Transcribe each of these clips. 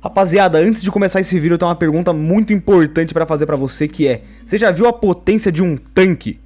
Rapaziada, antes de começar esse vídeo eu tenho uma pergunta muito importante pra fazer pra você, que é: você já viu a potência de um tanque?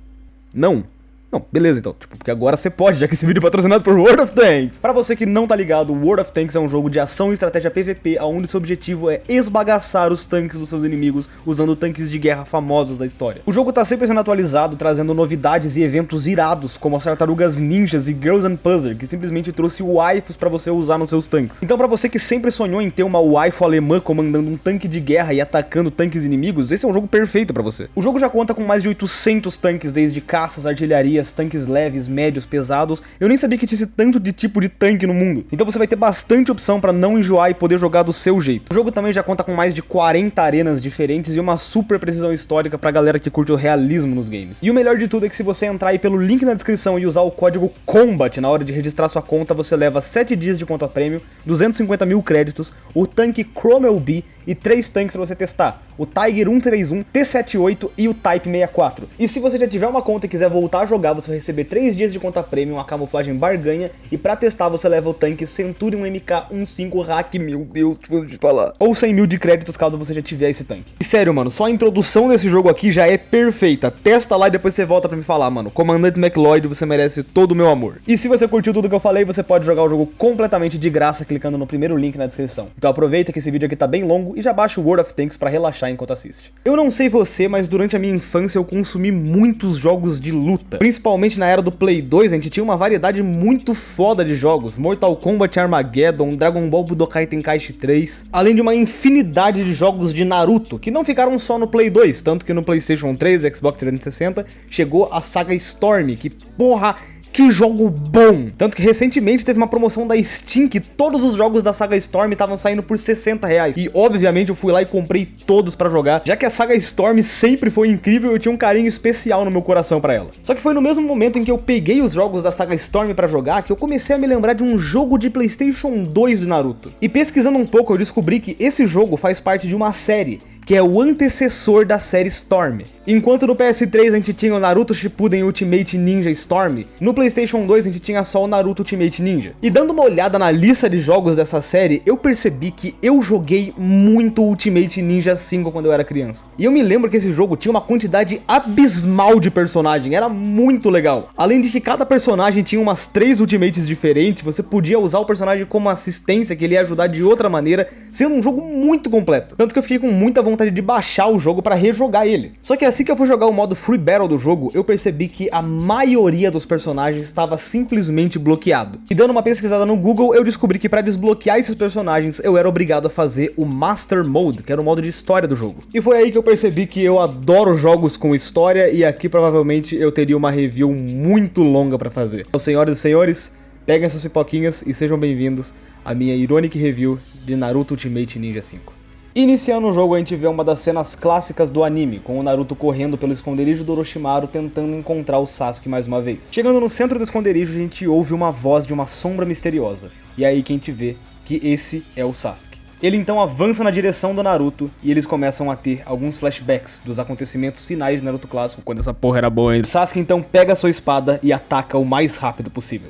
Não? Não, beleza então, porque agora você pode, já que esse vídeo é patrocinado por World of Tanks. Pra você que não tá ligado, World of Tanks é um jogo de ação e estratégia PVP, onde seu objetivo é esbagaçar os tanques dos seus inimigos, usando tanques de guerra famosos da história. O jogo tá sempre sendo atualizado, trazendo novidades e eventos irados, como as tartarugas ninjas e Girls and Puzzler, que simplesmente trouxe waifus pra você usar nos seus tanques. Então pra você que sempre sonhou em ter uma waifu alemã comandando um tanque de guerra e atacando tanques inimigos, esse é um jogo perfeito pra você. O jogo já conta com mais de 800 tanques, desde caças, artilharia, tanques leves, médios, pesados. Eu nem sabia que tinha esse tanto de tipo de tanque no mundo. Então você vai ter bastante opção pra não enjoar e poder jogar do seu jeito. O jogo também já conta com mais de 40 arenas diferentes e uma super precisão histórica pra galera que curte o realismo nos games. E o melhor de tudo é que se você entrar aí pelo link na descrição e usar o código COMBAT na hora de registrar sua conta, você leva 7 dias de conta prêmio, 250 mil créditos, o tanque Chromel B e 3 tanques pra você testar: o Tiger 131, T-78 e o Type 64. E se você já tiver uma conta e quiser voltar a jogar, você vai receber 3 dias de conta premium, a camuflagem barganha, e pra testar você leva o tanque Centurion MK15 Hack, meu Deus, de falar, ou 100 mil de créditos caso você já tiver esse tanque. E sério, mano, só a introdução desse jogo aqui já é perfeita. Testa lá e depois você volta pra me falar, mano. Comandante McLeod, você merece todo o meu amor. E se você curtiu tudo que eu falei, você pode jogar o jogo completamente de graça clicando no primeiro link na descrição. Então aproveita que esse vídeo aqui tá bem longo e já baixa o World of Tanks pra relaxar enquanto assiste. Eu não sei você, mas durante a minha infância eu consumi muitos jogos de luta. Principalmente na era do Play 2, a gente tinha uma variedade muito foda de jogos: Mortal Kombat Armageddon, Dragon Ball Budokai Tenkaichi 3, além de uma infinidade de jogos de Naruto, que não ficaram só no Play 2, tanto que no PlayStation 3 e Xbox 360 chegou a saga Storm, que porra, que jogo bom! Tanto que recentemente teve uma promoção da Steam que todos os jogos da saga Storm estavam saindo por R$60. E obviamente eu fui lá e comprei todos pra jogar, já que a saga Storm sempre foi incrível e eu tinha um carinho especial no meu coração pra ela. Só que foi no mesmo momento em que eu peguei os jogos da saga Storm pra jogar que eu comecei a me lembrar de um jogo de PlayStation 2 do Naruto. E pesquisando um pouco eu descobri que esse jogo faz parte de uma série, que é o antecessor da série Storm. Enquanto no PS3 a gente tinha o Naruto Shippuden Ultimate Ninja Storm, no PlayStation 2 a gente tinha só o Naruto Ultimate Ninja. E dando uma olhada na lista de jogos dessa série, eu percebi que eu joguei muito Ultimate Ninja 5 quando eu era criança. E eu me lembro que esse jogo tinha uma quantidade abismal de personagem, era muito legal. Além de que cada personagem tinha umas 3 Ultimates diferentes, você podia usar o personagem como assistência, que ele ia ajudar de outra maneira, sendo um jogo muito completo. Tanto que eu fiquei com muita vontade de baixar o jogo pra rejogar ele. Só que assim que eu fui jogar o modo Free Battle do jogo, eu percebi que a maioria dos personagens estava simplesmente bloqueado. E dando uma pesquisada no Google, eu descobri que pra desbloquear esses personagens, eu era obrigado a fazer o Master Mode, que era o modo de história do jogo. E foi aí que eu percebi que eu adoro jogos com história, e aqui provavelmente eu teria uma review muito longa pra fazer. Então, senhoras e senhores, peguem suas pipoquinhas e sejam bem-vindos à minha ironic review de Naruto Ultimate Ninja 5. Iniciando o jogo, a gente vê uma das cenas clássicas do anime, com o Naruto correndo pelo esconderijo do Orochimaru tentando encontrar o Sasuke mais uma vez. Chegando no centro do esconderijo, a gente ouve uma voz de uma sombra misteriosa, e é aí que a gente vê que esse é o Sasuke. Ele então avança na direção do Naruto e eles começam a ter alguns flashbacks dos acontecimentos finais de Naruto clássico, quando essa porra era boa ainda. Sasuke então pega a sua espada e ataca o mais rápido possível.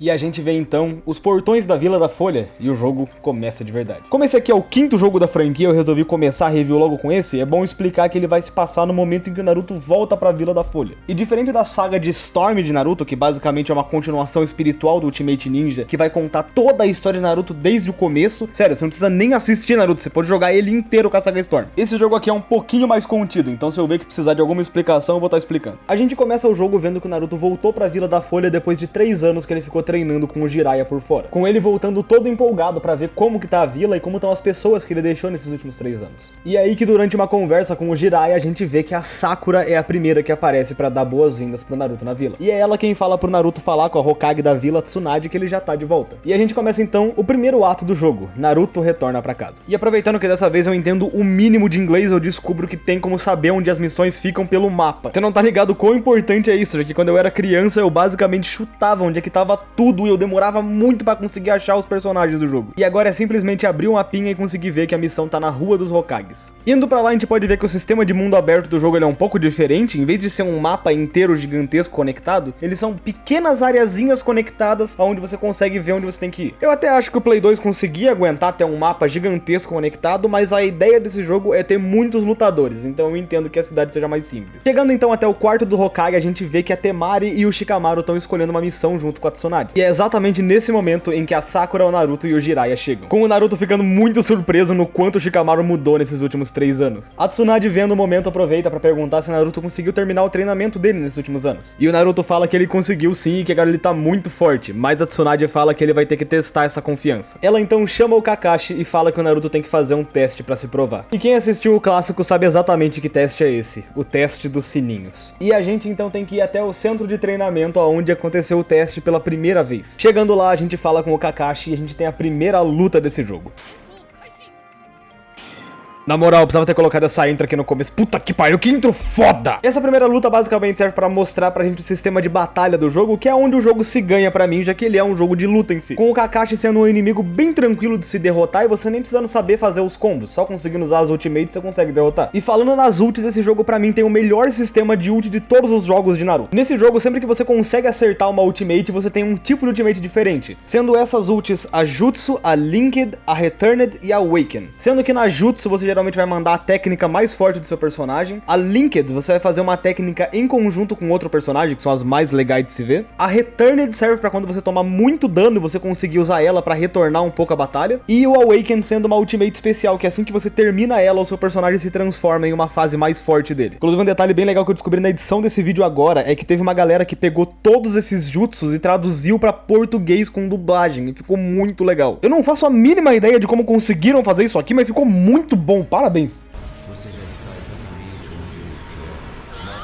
E a gente vê então os portões da Vila da Folha e o jogo começa de verdade. Como esse aqui é o 5º jogo da franquia, eu resolvi começar a review logo com esse. É bom explicar que ele vai se passar no momento em que o Naruto volta pra Vila da Folha. E diferente da saga de Storm de Naruto, que basicamente é uma continuação espiritual do Ultimate Ninja, que vai contar toda a história de Naruto desde o começo. Sério, você não precisa nem assistir Naruto, você pode jogar ele inteiro com a saga Storm. Esse jogo aqui é um pouquinho mais contido, então se eu ver que precisar de alguma explicação, eu vou estar explicando. A gente começa o jogo vendo que o Naruto voltou pra Vila da Folha depois de 3 anos que ele ficou treinando com o Jiraiya por fora. Com ele voltando todo empolgado pra ver como que tá a vila e como estão as pessoas que ele deixou nesses últimos 3 anos. E aí que durante uma conversa com o Jiraiya, a gente vê que a Sakura é a primeira que aparece pra dar boas-vindas pro Naruto na vila. E é ela quem fala pro Naruto falar com a Hokage da vila, Tsunade, que ele já tá de volta. E a gente começa então o primeiro ato do jogo: Naruto retorna pra casa. E aproveitando que dessa vez eu entendo o mínimo de inglês, eu descubro que tem como saber onde as missões ficam pelo mapa. Você não tá ligado quão importante é isso, já que quando eu era criança eu basicamente chutava onde é que tava tudo e eu demorava muito pra conseguir achar os personagens do jogo. E agora é simplesmente abrir um mapinha e conseguir ver que a missão tá na Rua dos Hokages. Indo pra lá a gente pode ver que o sistema de mundo aberto do jogo ele é um pouco diferente. Em vez de ser um mapa inteiro gigantesco conectado, eles são pequenas areazinhas conectadas onde você consegue ver onde você tem que ir. Eu até acho que o Play 2 conseguia aguentar ter um mapa gigantesco conectado, mas a ideia desse jogo é ter muitos lutadores, então eu entendo que a cidade seja mais simples. Chegando então até o quarto do Hokage, a gente vê que a Temari e o Shikamaru estão escolhendo uma missão junto com a Tsunade. E é exatamente nesse momento em que a Sakura, o Naruto e o Jiraiya chegam. Com o Naruto ficando muito surpreso no quanto o Shikamaru mudou nesses últimos 3 anos. A Tsunade vendo o momento aproveita pra perguntar se o Naruto conseguiu terminar o treinamento dele nesses últimos anos. E o Naruto fala que ele conseguiu sim e que agora ele tá muito forte, mas a Tsunade fala que ele vai ter que testar essa confiança. Ela então chama o Kakashi e fala que o Naruto tem que fazer um teste pra se provar. E quem assistiu o clássico sabe exatamente que teste é esse, o teste dos sininhos. E a gente então tem que ir até o centro de treinamento onde aconteceu o teste pela primeira vez. Chegando lá a gente fala com o Kakashi e a gente tem a primeira luta desse jogo. Na moral, eu precisava ter colocado essa intro aqui no começo. Puta que pariu, que intro foda! Essa primeira luta basicamente serve pra mostrar pra gente o sistema de batalha do jogo, que é onde o jogo se ganha pra mim, já que ele é um jogo de luta em si. Com o Kakashi sendo um inimigo bem tranquilo de se derrotar e você nem precisando saber fazer os combos, só conseguindo usar as ultimates você consegue derrotar. E falando nas ultis, esse jogo pra mim tem o melhor sistema de ult de todos os jogos de Naruto. Nesse jogo, sempre que você consegue acertar uma ultimate, você tem um tipo de ultimate diferente, sendo essas ultis a Jutsu, a Linked, a Returned e a Awaken. Sendo que na Jutsu você geralmente vai mandar a técnica mais forte do seu personagem. A Linked, você vai fazer uma técnica em conjunto com outro personagem, que são as mais legais de se ver. A Returned serve pra quando você toma muito dano e você conseguir usar ela pra retornar um pouco a batalha. E o Awaken sendo uma ultimate especial, que assim que você termina ela, o seu personagem se transforma em uma fase mais forte dele. Inclusive um detalhe bem legal que eu descobri na edição desse vídeo agora, é que teve uma galera que pegou todos esses jutsus e traduziu pra português com dublagem, e ficou muito legal. Eu não faço a mínima ideia de como conseguiram fazer isso aqui, mas ficou muito bom, parabéns. Você já está exatamente onde eu quero.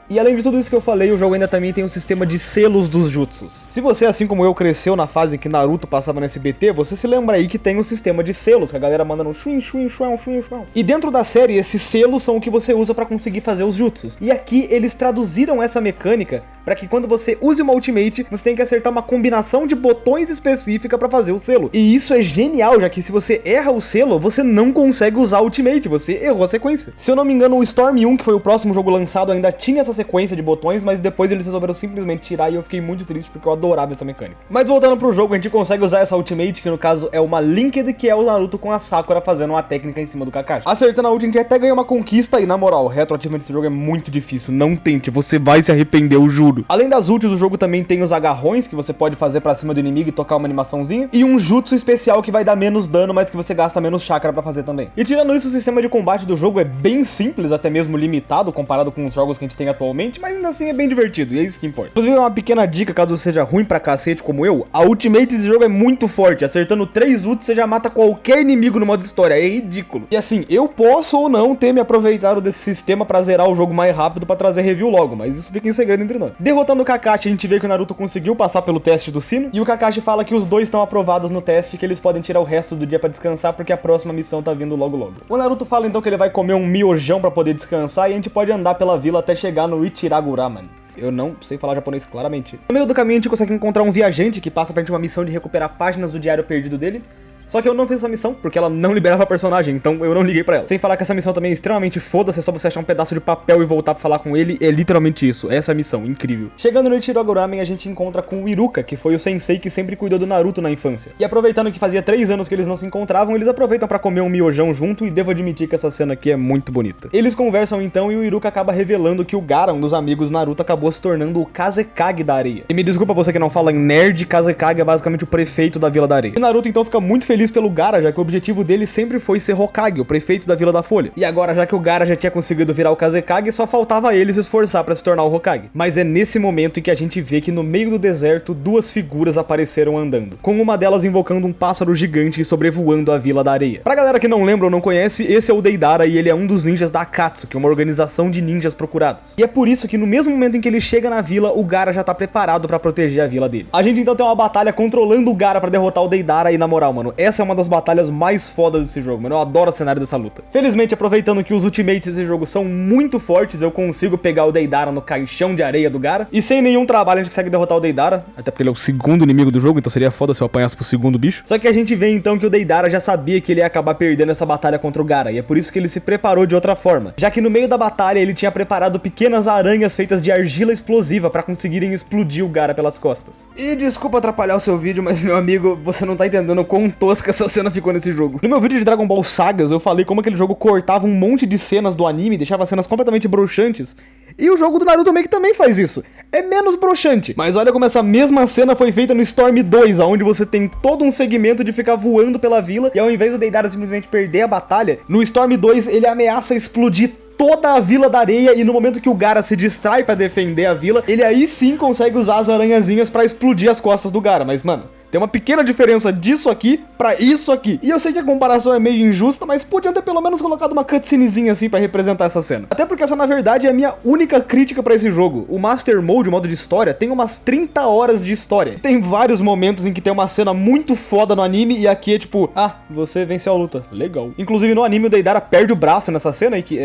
E além de tudo isso que eu falei, o jogo ainda também tem um sistema de selos dos jutsus. Se você, assim como eu, cresceu na fase em que Naruto passava no SBT, você se lembra aí que tem um sistema de selos, que a galera manda no shuin, shuin, shuin, shuin, shuin. E dentro da série, esses selos são o que você usa pra conseguir fazer os jutsus. E aqui, eles traduziram essa mecânica pra que quando você use uma ultimate, você tem que acertar uma combinação de botões específica pra fazer o selo. E isso é genial, já que se você erra o selo, você não consegue usar a ultimate, você errou a sequência. Se eu não me engano, o Storm 1, que foi o próximo jogo lançado, ainda tinha essa sequência de botões, mas depois eles resolveram simplesmente tirar e eu fiquei muito triste porque eu adorava essa mecânica. Mas voltando pro jogo, a gente consegue usar essa ultimate, que no caso é uma Linked, que é o Naruto com a Sakura fazendo uma técnica em cima do Kakashi. Acertando a ult, a gente até ganha uma conquista e, na moral, o retroativamente desse jogo é muito difícil, não tente, você vai se arrepender, eu juro. Além das ults, o jogo também tem os agarrões, que você pode fazer pra cima do inimigo e tocar uma animaçãozinha, e um jutsu especial que vai dar menos dano, mas que você gasta menos chakra pra fazer também. E tirando isso, o sistema de combate do jogo é bem simples, até mesmo limitado, comparado com os jogos que a gente tem atualmente, mas ainda assim é bem divertido, e é isso que importa. Inclusive, uma pequena dica, caso você seja ruim pra cacete como eu, a ultimate desse jogo é muito forte, acertando 3 ults você já mata qualquer inimigo no modo história, é ridículo. E assim, eu posso ou não ter me aproveitado desse sistema pra zerar o jogo mais rápido pra trazer review logo, mas isso fica em segredo entre nós. Derrotando o Kakashi, a gente vê que o Naruto conseguiu passar pelo teste do sino, e o Kakashi fala que os dois estão aprovados no teste e que eles podem tirar o resto do dia pra descansar porque a próxima missão tá vindo logo logo. O Naruto fala então que ele vai comer um miojão pra poder descansar e a gente pode andar pela vila até chegar no Ichiragura, mano. Eu não sei falar japonês, claramente. No meio do caminho a gente consegue encontrar um viajante que passa pra gente uma missão de recuperar páginas do diário perdido dele. Só que eu não fiz essa missão, porque ela não liberava personagem, então eu não liguei pra ela. Sem falar que essa missão também é extremamente foda-se, é só você achar um pedaço de papel e voltar pra falar com ele, é literalmente isso, essa é a missão, incrível. Chegando no Ichiragura Ramen, a gente encontra com o Iruka, que foi o sensei que sempre cuidou do Naruto na infância. E aproveitando que fazia 3 anos que eles não se encontravam, eles aproveitam pra comer um miojão junto, e devo admitir que essa cena aqui é muito bonita. Eles conversam então, e o Iruka acaba revelando que o Gaara, um dos amigos do Naruto, acabou se tornando o Kazekage da areia. E me desculpa você que não fala em nerd, Kazekage é basicamente o prefeito da Vila da Areia. E Naruto então fica muito feliz pelo Gaara, já que o objetivo dele sempre foi ser Hokage, o prefeito da Vila da Folha. E agora, já que o Gaara já tinha conseguido virar o Kazekage, só faltava ele se esforçar pra se tornar o Hokage. Mas é nesse momento em que a gente vê que no meio do deserto, 2 figuras apareceram andando, com uma delas invocando um pássaro gigante e sobrevoando a Vila da Areia. Pra galera que não lembra ou não conhece, esse é o Deidara e ele é um dos ninjas da Akatsuki, uma organização de ninjas procurados. E é por isso que no mesmo momento em que ele chega na vila, o Gaara já tá preparado pra proteger a vila dele. A gente então tem uma batalha controlando o Gaara pra derrotar o Deidara e, na moral, mano, essa é uma das batalhas mais fodas desse jogo, mano. Eu adoro o cenário dessa luta. Felizmente, aproveitando que os ultimates desse jogo são muito fortes, eu consigo pegar o Deidara no caixão de areia do Gaara. E sem nenhum trabalho a gente consegue derrotar o Deidara, até porque ele é o segundo inimigo do jogo, então seria foda se eu apanhasse pro segundo bicho. Só que a gente vê então que o Deidara já sabia que ele ia acabar perdendo essa batalha contra o Gaara, e é por isso que ele se preparou de outra forma. Já que no meio da batalha ele tinha preparado pequenas aranhas feitas de argila explosiva pra conseguirem explodir o Gaara pelas costas. E desculpa atrapalhar o seu vídeo, mas meu amigo, você não tá entendendo o quão tosca essa cena ficou nesse jogo. No meu vídeo de Dragon Ball Sagas, eu falei como aquele jogo cortava um monte de cenas do anime, deixava cenas completamente broxantes. E o jogo do Naruto meio que também faz isso. É menos broxante. Mas olha como essa mesma cena foi feita no Storm 2, onde você tem todo um segmento de ficar voando pela vila, e ao invés do Deidara simplesmente perder a batalha, no Storm 2 ele ameaça explodir toda a Vila da Areia, e no momento que o Gaara se distrai pra defender a vila, ele aí sim consegue usar as aranhazinhas pra explodir as costas do Gaara. Mas, mano, tem uma pequena diferença disso aqui pra isso aqui. E eu sei que a comparação é meio injusta, mas podiam ter pelo menos colocado uma cutscenezinha assim pra representar essa cena. Até porque essa, na verdade, é a minha única crítica pra esse jogo. O Master Mode, o modo de história, tem umas 30 horas de história. Tem vários momentos em que tem uma cena muito foda no anime, e aqui é tipo, ah, você venceu a luta. Legal. Inclusive no anime o Deidara perde o braço nessa cena, e que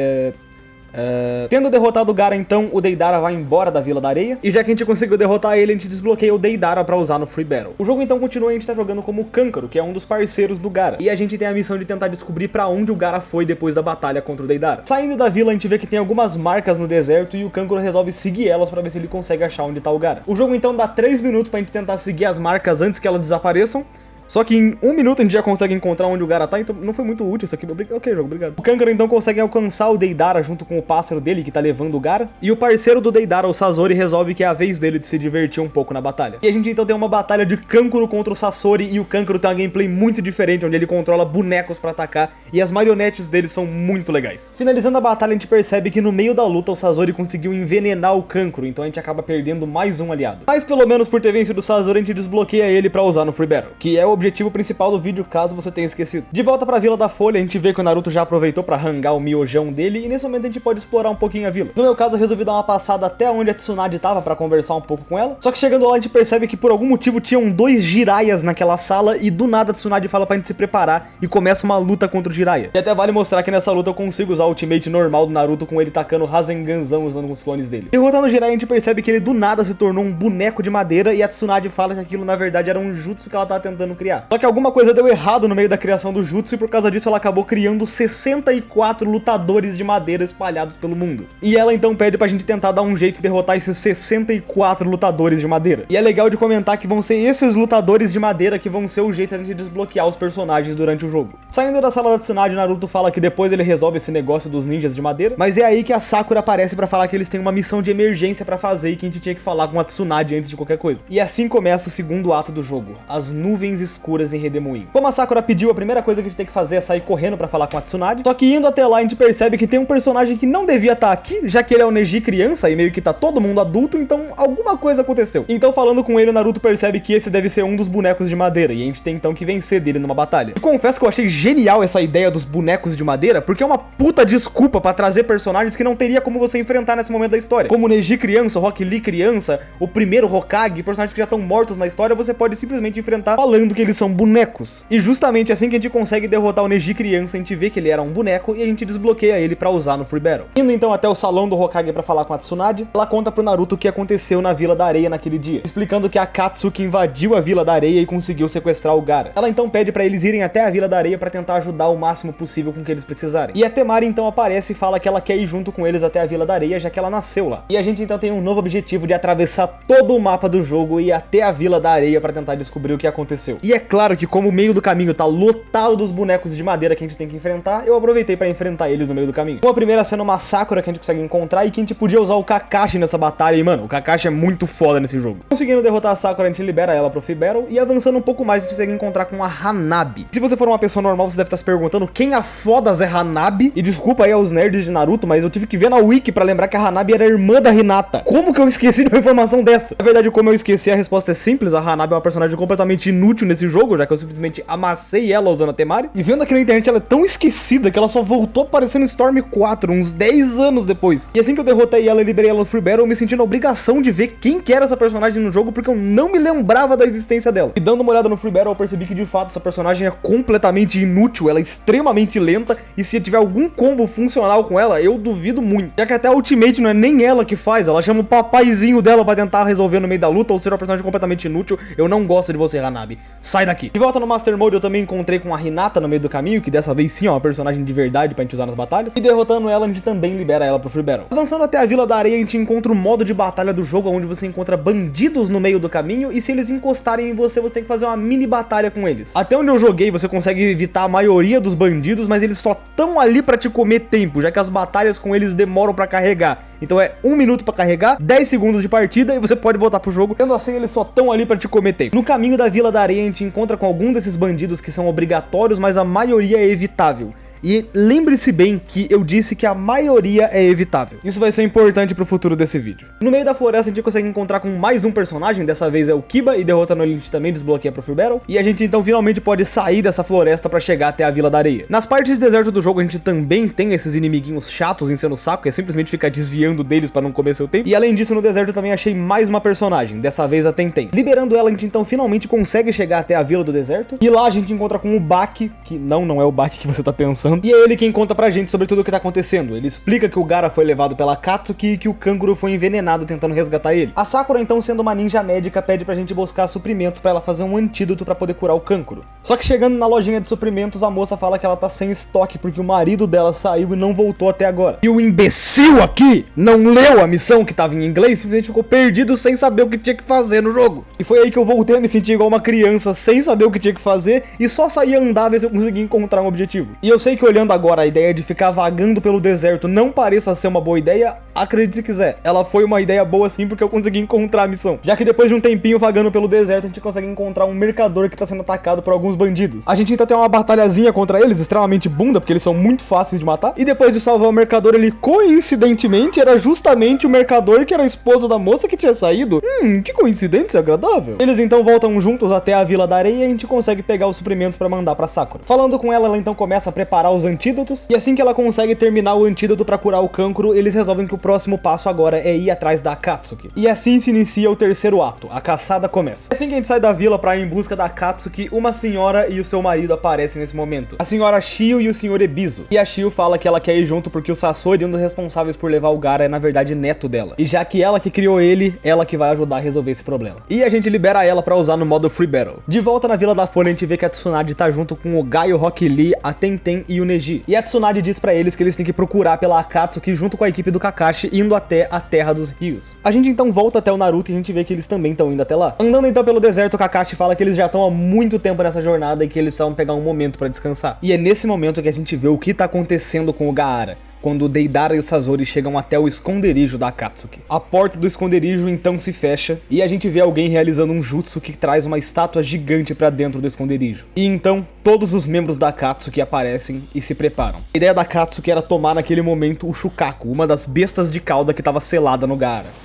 tendo derrotado o Gaara, então, o Deidara vai embora da Vila da Areia. E já que a gente conseguiu derrotar ele, a gente desbloqueia o Deidara pra usar no Free Battle. O jogo então continua e a gente tá jogando como o Kankaro, que é um dos parceiros do Gaara. E a gente tem a missão de tentar descobrir pra onde o Gaara foi depois da batalha contra o Deidara. Saindo da vila, a gente vê que tem algumas marcas no deserto, e o Kankaro resolve seguir elas pra ver se ele consegue achar onde tá o Gaara. O jogo então dá 3 minutos pra gente tentar seguir as marcas antes que elas desapareçam. Só que em 1 minuto a gente já consegue encontrar onde o Gaara tá, então não foi muito útil isso aqui. Ok, jogo, obrigado. O Kankaro então consegue alcançar o Deidara junto com o pássaro dele que tá levando o Gaara. E o parceiro do Deidara, o Sasori, resolve que é a vez dele de se divertir um pouco na batalha. E a gente então tem uma batalha de Kankaro contra o Sasori, e o Kankaro tem uma gameplay muito diferente, onde ele controla bonecos pra atacar, e as marionetes dele são muito legais. Finalizando a batalha, a gente percebe que no meio da luta o Sasori conseguiu envenenar o Kankaro, então a gente acaba perdendo mais um aliado. Mas pelo menos por ter vencido o Sasori, a gente desbloqueia ele pra usar no Free Battle, que é o objetivo principal do vídeo, caso você tenha esquecido. De volta pra Vila da Folha, a gente vê que o Naruto já aproveitou pra rangar o miojão dele, e nesse momento a gente pode explorar um pouquinho a vila. No meu caso, eu resolvi dar uma passada até onde a Tsunade tava pra conversar um pouco com ela. Só que chegando lá, a gente percebe que por algum motivo tinham 2 Jiraias naquela sala, e do nada a Tsunade fala pra gente se preparar e começa uma luta contra o Jiraiya. E até vale mostrar que nessa luta eu consigo usar o ultimate normal do Naruto, com ele tacando Rasenganzão usando com os clones dele. Derrotando o Jiraiya, a gente percebe que ele do nada se tornou um boneco de madeira, e a Tsunade fala que aquilo na verdade era um jutsu que ela tava tentando criar. Só que alguma coisa deu errado no meio da criação do jutsu, e por causa disso ela acabou criando 64 lutadores de madeira espalhados pelo mundo. E ela então pede pra gente tentar dar um jeito de derrotar esses 64 lutadores de madeira. E é legal de comentar que vão ser esses lutadores de madeira que vão ser o jeito de a gente desbloquear os personagens durante o jogo. Saindo da sala da Tsunade, Naruto fala que depois ele resolve esse negócio dos ninjas de madeira, mas é aí que a Sakura aparece pra falar que eles têm uma missão de emergência pra fazer, e que a gente tinha que falar com a Tsunade antes de qualquer coisa. E assim começa o segundo ato do jogo, as nuvens escuras em Redemoinho. Como a Sakura pediu, a primeira coisa que a gente tem que fazer é sair correndo pra falar com a Tsunade. Só que indo até lá, a gente percebe que tem um personagem que não devia estar aqui, já que ele é o Neji criança e meio que tá todo mundo adulto, então alguma coisa aconteceu. Então, falando com ele, o Naruto percebe que esse deve ser um dos bonecos de madeira, e a gente tem então que vencer dele numa batalha. E confesso que eu achei genial essa ideia dos bonecos de madeira, porque é uma puta desculpa pra trazer personagens que não teria como você enfrentar nesse momento da história. Como o Neji criança, o Rock Lee criança, o primeiro Hokage, personagens que já estão mortos na história, você pode simplesmente enfrentar falando que eles são bonecos. E justamente assim que a gente consegue derrotar o Neji criança, a gente vê que ele era um boneco, e a gente desbloqueia ele pra usar no Free Battle. Indo então até o salão do Hokage pra falar com a Tsunade, ela conta pro Naruto o que aconteceu na Vila da Areia naquele dia, explicando que a Akatsuki invadiu a Vila da Areia e conseguiu sequestrar o Gaara. Ela então pede pra eles irem até a Vila da Areia pra tentar ajudar o máximo possível com o que eles precisarem. E a Temari então aparece e fala que ela quer ir junto com eles até a Vila da Areia, já que ela nasceu lá. E a gente então tem um novo objetivo de atravessar todo o mapa do jogo e ir até a Vila da Areia pra tentar descobrir o que aconteceu. E é claro que como o meio do caminho tá lotado dos bonecos de madeira que a gente tem que enfrentar, eu aproveitei pra enfrentar eles no meio do caminho. Uma primeira cena, uma Sakura que a gente consegue encontrar, e que a gente podia usar o Kakashi nessa batalha, e mano, o Kakashi é muito foda nesse jogo. Conseguindo derrotar a Sakura, a gente libera ela pro Free Battle, e avançando um pouco mais, a gente consegue encontrar com a Hanabi. Se você for uma pessoa normal, você deve estar se perguntando quem a fodas é Hanabi, e desculpa aí aos nerds de Naruto, mas eu tive que ver na wiki pra lembrar que a Hanabi era a irmã da Hinata. Como que eu esqueci de uma informação dessa? Na verdade, como eu esqueci, a resposta é simples, a Hanabi é uma personagem completamente inútil nesse nesse jogo, já que eu simplesmente amassei ela usando a Temari. E vendo aqui na internet, ela é tão esquecida que ela só voltou aparecendo em Storm 4, uns 10 anos depois. E assim que eu derrotei ela e liberei ela no Free Battle, eu me senti na obrigação de ver quem que era essa personagem no jogo, porque eu não me lembrava da existência dela. E dando uma olhada no Free Battle, eu percebi que de fato essa personagem é completamente inútil, ela é extremamente lenta, e se tiver algum combo funcional com ela, eu duvido muito. Já que até a Ultimate não é nem ela que faz, ela chama o papaizinho dela pra tentar resolver no meio da luta, ou seja, uma personagem completamente inútil. Eu não gosto de você, Hanabi. Sai daqui. De volta no Master Mode, eu também encontrei com a Hinata no meio do caminho, que dessa vez sim é uma personagem de verdade pra gente usar nas batalhas. E derrotando ela, a gente também libera ela pro Free Battle. Avançando até a Vila da Areia, a gente encontra o modo de batalha do jogo, onde você encontra bandidos no meio do caminho, e se eles encostarem em você, você tem que fazer uma mini batalha com eles. Até onde eu joguei, você consegue evitar a maioria dos bandidos, mas eles só estão ali pra te comer tempo, já que as batalhas com eles demoram pra carregar. Então é 1 minuto pra carregar, 10 segundos de partida e você pode voltar pro jogo. Sendo assim, eles só estão ali pra te comer tempo. No caminho da Vila da Areia, a gente encontra com algum desses bandidos que são obrigatórios, mas a maioria é evitável. E lembre-se bem que eu disse que a maioria é evitável. Isso vai ser importante pro futuro desse vídeo. No meio da floresta a gente consegue encontrar com mais um personagem, dessa vez é o Kiba, e derrotando ele a gente também desbloqueia pro Free Battle. E a gente então finalmente pode sair dessa floresta pra chegar até a Vila da Areia. Nas partes de deserto do jogo a gente também tem esses inimiguinhos chatos enchendo o saco, que é simplesmente ficar desviando deles pra não comer seu tempo. E além disso, no deserto eu também achei mais uma personagem, dessa vez a Tenten. Liberando ela, a gente então finalmente consegue chegar até a Vila do Deserto. E lá a gente encontra com o Baki, que não é o Baki que você tá pensando. E é ele quem conta pra gente sobre tudo o que tá acontecendo. Ele explica que o Gaara foi levado pela Akatsuki e que o Kankuro foi envenenado tentando resgatar ele. A Sakura, então, sendo uma ninja médica, pede pra gente buscar suprimentos pra ela fazer um antídoto pra poder curar o Kankuro. Só que chegando na lojinha de suprimentos, a moça fala que ela tá sem estoque porque o marido dela saiu e não voltou até agora. E o imbecil aqui não leu a missão que tava em inglês, simplesmente ficou perdido sem saber o que tinha que fazer no jogo. E foi aí que eu voltei a me sentir igual uma criança sem saber o que tinha que fazer e só sair andar ver se eu conseguia encontrar um objetivo. E eu sei que olhando agora a ideia de ficar vagando pelo deserto não pareça ser uma boa ideia, acredite se quiser, ela foi uma ideia boa sim porque eu consegui encontrar a missão. Já que depois de um tempinho vagando pelo deserto, a gente consegue encontrar um mercador que tá sendo atacado por alguns bandidos. A gente então tem uma batalhazinha contra eles, extremamente bunda, porque eles são muito fáceis de matar. E depois de salvar o mercador, ele coincidentemente era justamente o mercador que era esposo da moça que tinha saído. Que coincidência agradável. Eles então voltam juntos até a Vila da Areia e a gente consegue pegar os suprimentos pra mandar pra Sakura. Falando com ela, ela então começa a preparar os antídotos. E assim que ela consegue terminar o antídoto pra curar o Kankuro, eles resolvem que o próximo passo agora é ir atrás da Akatsuki. E assim se inicia o terceiro ato, a caçada começa. Assim que a gente sai da vila pra ir em busca da Akatsuki, uma senhora e o seu marido aparecem nesse momento. A senhora Shio e o senhor Ebisu. E a Shio fala que ela quer ir junto porque o Sasori, um dos responsáveis por levar o Gaara, é na verdade neto dela. E já que ela que criou ele, ela que vai ajudar a resolver esse problema. E a gente libera ela pra usar no modo Free Battle. De volta na Vila da Folha, a gente vê que a Tsunade tá junto com o Gai, o Rock Lee, a Tenten e o Neji. E a Tsunade diz pra eles que eles têm que procurar pela Akatsuki junto com a equipe do Kakashi, indo até a Terra dos Rios. A gente então volta até o Naruto e a gente vê que eles também estão indo até lá. Andando então pelo deserto, o Kakashi fala que eles já estão há muito tempo nessa jornada e que eles precisavam pegar um momento pra descansar. E é nesse momento que a gente vê o que tá acontecendo com o Gaara, quando o Deidara e o Sasori chegam até o esconderijo da Akatsuki. A porta do esconderijo então se fecha e a gente vê alguém realizando um jutsu que traz uma estátua gigante pra dentro do esconderijo. E então todos os membros da Akatsuki aparecem e se preparam. A ideia da Akatsuki era tomar naquele momento o Shukaku, uma das bestas de cauda que estava selada no Gaara.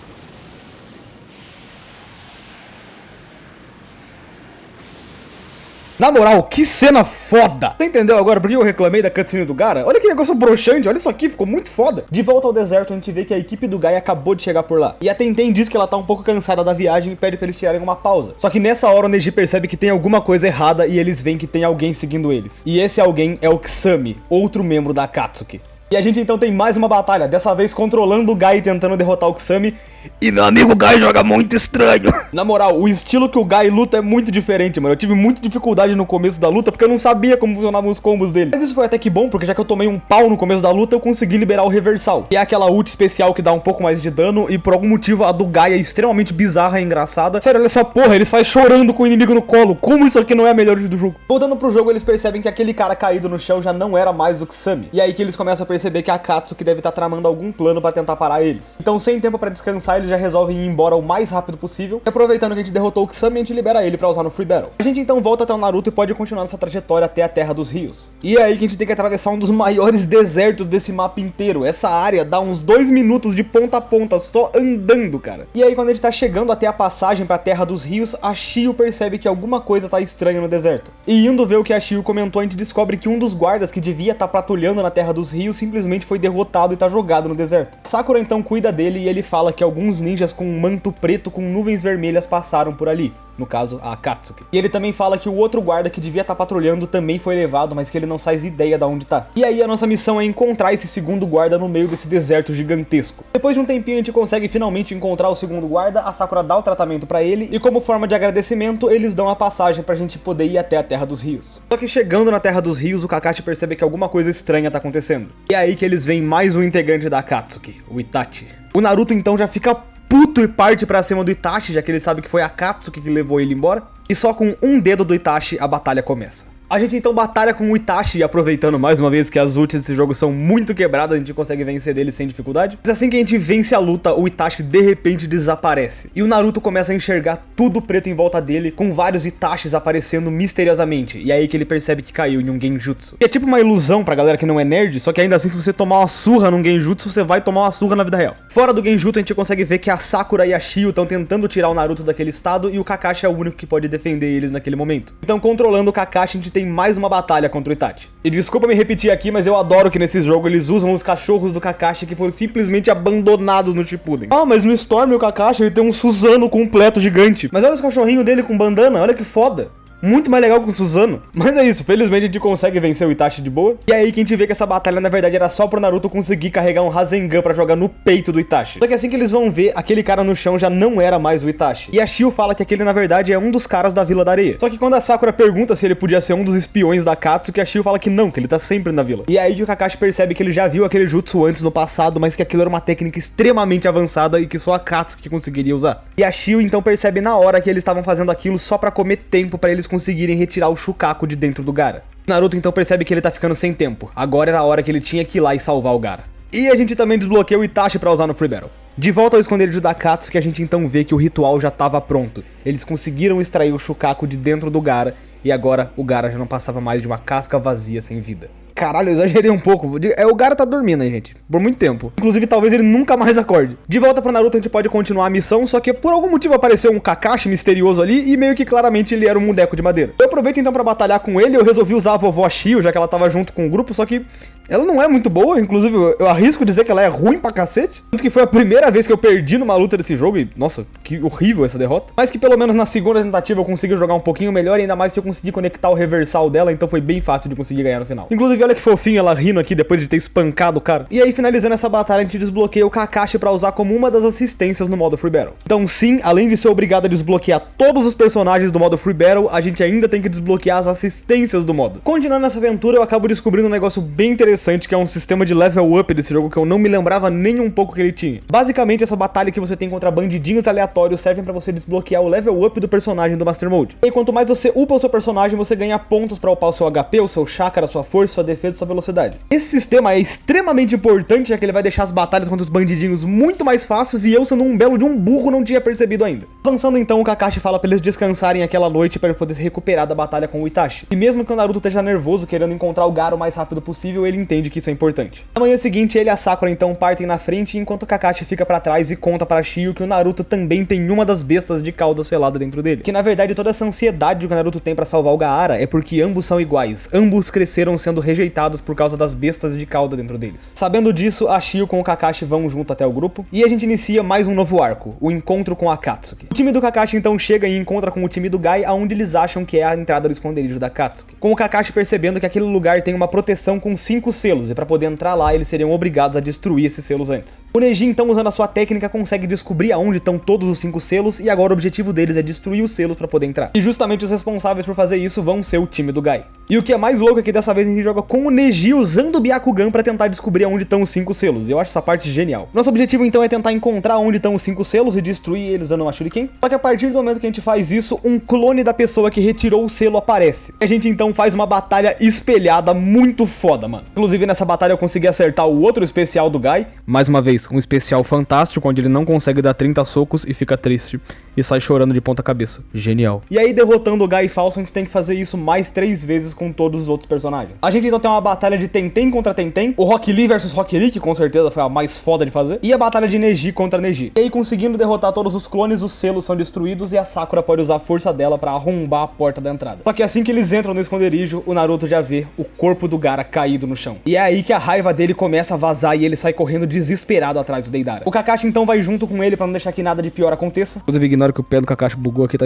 Na moral, que cena foda! Você entendeu agora por que eu reclamei da cutscene do Gaara? Olha que negócio broxante, olha isso aqui, ficou muito foda. De volta ao deserto, a gente vê que a equipe do Gai acabou de chegar por lá. E a Tenten diz que ela tá um pouco cansada da viagem e pede pra eles tirarem uma pausa. Só que nessa hora o Neji percebe que tem alguma coisa errada e eles veem que tem alguém seguindo eles. E esse alguém é o Kisame, outro membro da Akatsuki. E a gente então tem mais uma batalha, dessa vez controlando o Gai e tentando derrotar o Kisame. E meu amigo Gai joga muito estranho. Na moral, o estilo que o Gai luta é muito diferente, mano. Eu tive muita dificuldade no começo da luta porque eu não sabia como funcionavam os combos dele. Mas isso foi até que bom, porque já que eu tomei um pau no começo da luta, eu consegui liberar o reversal. Que é aquela ult especial que dá um pouco mais de dano e por algum motivo a do Gai é extremamente bizarra e engraçada. Sério, olha essa porra, ele sai chorando com o inimigo no colo. Como isso aqui não é a melhor do jogo? Voltando pro jogo, eles percebem que aquele cara caído no chão já não era mais o Kisame. E aí que eles começam a perceber perceber que a Akatsuki deve estar tramando algum plano pra tentar parar eles. Então, sem tempo pra descansar, eles já resolvem ir embora o mais rápido possível, e aproveitando que a gente derrotou o Kusami, a gente libera ele pra usar no Free Battle. A gente então volta até o Naruto e pode continuar nossa trajetória até a Terra dos Rios. E é aí que a gente tem que atravessar um dos maiores desertos desse mapa inteiro. Essa área dá uns 2 minutos de ponta a ponta, só andando, cara. E aí quando a gente tá chegando até a passagem pra Terra dos Rios, a Shio percebe que alguma coisa tá estranha no deserto. E indo ver o que a Shio comentou, a gente descobre que um dos guardas que devia estar patrulhando na Terra dos Rios simplesmente foi derrotado e tá jogado no deserto. Sakura então cuida dele e ele fala que alguns ninjas com um manto preto com nuvens vermelhas passaram por ali. No caso, a Akatsuki. E ele também fala que o outro guarda que devia estar patrulhando também foi levado, mas que ele não faz ideia de onde tá. E aí a nossa missão é encontrar esse segundo guarda no meio desse deserto gigantesco. Depois de um tempinho a gente consegue finalmente encontrar o segundo guarda, a Sakura dá o tratamento pra ele, e como forma de agradecimento, eles dão a passagem pra gente poder ir até a Terra dos Rios. Só que chegando na Terra dos Rios, o Kakashi percebe que alguma coisa estranha tá acontecendo. E é aí que eles veem mais um integrante da Akatsuki, o Itachi. O Naruto então já fica puto e parte pra cima do Itachi, já que ele sabe que foi a Akatsuki que levou ele embora. E só com um dedo do Itachi a batalha começa. A gente então batalha com o Itachi, e aproveitando mais uma vez que as ults desse jogo são muito quebradas, a gente consegue vencer dele sem dificuldade. Mas assim que a gente vence a luta, o Itachi de repente desaparece. E o Naruto começa a enxergar tudo preto em volta dele, com vários Itachis aparecendo misteriosamente. E é aí que ele percebe que caiu em um genjutsu. E é tipo uma ilusão pra galera que não é nerd, só que ainda assim se você tomar uma surra num genjutsu, você vai tomar uma surra na vida real. Fora do genjutsu a gente consegue ver que a Sakura e a Shio estão tentando tirar o Naruto daquele estado, e o Kakashi é o único que pode defender eles naquele momento. Então controlando o Kakashi a gente tem mais uma batalha contra o Itachi. E desculpa me repetir aqui, mas eu adoro que nesse jogo eles usam os cachorros do Kakashi que foram simplesmente abandonados no Shippuden. Ah, mas no Storm o Kakashi ele tem um Suzano completo gigante. Mas olha os cachorrinhos dele com bandana, olha que foda. Muito mais legal que o Suzano. Mas é isso, felizmente a gente consegue vencer o Itachi de boa. E aí que a gente vê que essa batalha na verdade era só pro Naruto conseguir carregar um Rasengan pra jogar no peito do Itachi. Só que assim que eles vão ver, aquele cara no chão já não era mais o Itachi. E a Shio fala que aquele na verdade é um dos caras da Vila da Areia. Só que quando a Sakura pergunta se ele podia ser um dos espiões da Akatsuki, a Shio fala que não, que ele tá sempre na vila. E aí que o Kakashi percebe que ele já viu aquele jutsu antes no passado, mas que aquilo era uma técnica extremamente avançada e que só a Akatsuki conseguiria usar. E a Shio então percebe na hora que eles estavam fazendo aquilo só pra comer tempo pra eles conseguirem retirar o Shukaku de dentro do Gaara. Naruto então percebe que ele tá ficando sem tempo. Agora era a hora que ele tinha que ir lá e salvar o Gaara. E a gente também desbloqueia o Itachi pra usar no Free Battle. De volta ao esconderijo da Akatsuki, a gente então vê que o ritual já tava pronto. Eles conseguiram extrair o Shukaku de dentro do Gaara, e agora o Gaara já não passava mais de uma casca vazia sem vida. Caralho, eu exagerei um pouco. O Gaara tá dormindo aí, gente. Por muito tempo. Inclusive, talvez ele nunca mais acorde. De volta pro Naruto, a gente pode continuar a missão, só que por algum motivo apareceu um Kakashi misterioso ali, e meio que claramente ele era um boneco de madeira. Eu aproveito então pra batalhar com ele, eu resolvi usar a vovó Shio, já que ela tava junto com o grupo, só que ela não é muito boa, inclusive eu arrisco dizer que ela é ruim pra cacete. Tanto que foi a primeira vez que eu perdi numa luta desse jogo, e nossa, que horrível essa derrota. Mas que pelo menos na segunda tentativa eu consegui jogar um pouquinho melhor, e ainda mais se eu consegui conectar o reversal dela, então foi bem fácil de conseguir ganhar no final. Inclusive, olha que fofinho ela rindo aqui depois de ter espancado o cara. E aí, finalizando essa batalha, a gente desbloqueia o Kakashi pra usar como uma das assistências no modo Free Battle. Então sim, além de ser obrigado a desbloquear todos os personagens do modo Free Battle, a gente ainda tem que desbloquear as assistências do modo. Continuando nessa aventura, eu acabo descobrindo um negócio bem interessante, que é um sistema de level up desse jogo que eu não me lembrava nem um pouco que ele tinha. Basicamente, essa batalha que você tem contra bandidinhos aleatórios servem pra você desbloquear o level up do personagem do Master Mode. E quanto mais você upa o seu personagem, você ganha pontos pra upar o seu HP, o seu chakra, a sua força, sua defesa e sua velocidade. Esse sistema é extremamente importante, já que ele vai deixar as batalhas contra os bandidinhos muito mais fáceis, e eu, sendo um belo de um burro, não tinha percebido ainda. Avançando então, o Kakashi fala pra eles descansarem aquela noite para poder se recuperar da batalha com o Itachi. E mesmo que o Naruto esteja nervoso querendo encontrar o Gaara o mais rápido possível, ele entende que isso é importante. Na manhã seguinte, ele e a Sakura então partem na frente, enquanto o Kakashi fica pra trás e conta pra Shio que o Naruto também tem uma das bestas de cauda selada dentro dele. Que na verdade toda essa ansiedade que o Naruto tem pra salvar o Gaara é porque ambos são iguais. Ambos cresceram sendo rejeitados por causa das bestas de cauda dentro deles. Sabendo disso, a Shio com o Kakashi vão junto até o grupo, e a gente inicia mais um novo arco, o encontro com a Akatsuki. O time do Kakashi então chega e encontra com o time do Gai, aonde eles acham que é a entrada do esconderijo da Akatsuki. Com o Kakashi percebendo que aquele lugar tem uma proteção com 5 selos, e para poder entrar lá eles seriam obrigados a destruir esses selos antes. O Neji então, usando a sua técnica, consegue descobrir aonde estão todos os 5 selos, e agora o objetivo deles é destruir os selos para poder entrar. E justamente os responsáveis por fazer isso vão ser o time do Gai. E o que é mais louco é que dessa vez a gente joga com o Neji usando o Byakugan pra tentar descobrir onde estão os 5 selos. E eu acho essa parte genial. Nosso objetivo então é tentar encontrar onde estão os 5 selos e destruir eles usando uma Shuriken. Só que a partir do momento que a gente faz isso, um clone da pessoa que retirou o selo aparece. A gente então faz uma batalha espelhada muito foda, mano. Inclusive nessa batalha eu consegui acertar o outro especial do Guy. Mais uma vez, um especial fantástico, onde ele não consegue dar 30 socos e fica triste. E sai chorando de ponta cabeça. Genial. E aí, derrotando o Guy falso, a gente tem que fazer isso mais 3 vezes com todos os outros personagens. A gente então tem uma batalha de Tenten contra Tenten, o Rock Lee versus Rock Lee, que com certeza foi a mais foda de fazer, e a batalha de Neji contra Neji. E aí, conseguindo derrotar todos os clones, os selos são destruídos e a Sakura pode usar a força dela pra arrombar a porta da entrada. Só que assim que eles entram no esconderijo, o Naruto já vê o corpo do Gaara caído no chão. E é aí que a raiva dele começa a vazar e ele sai correndo desesperado atrás do Deidara. O Kakashi então vai junto com ele pra não deixar que nada de pior aconteça. Inclusive, ignora que o pé do Kakashi bugou aqui, tá...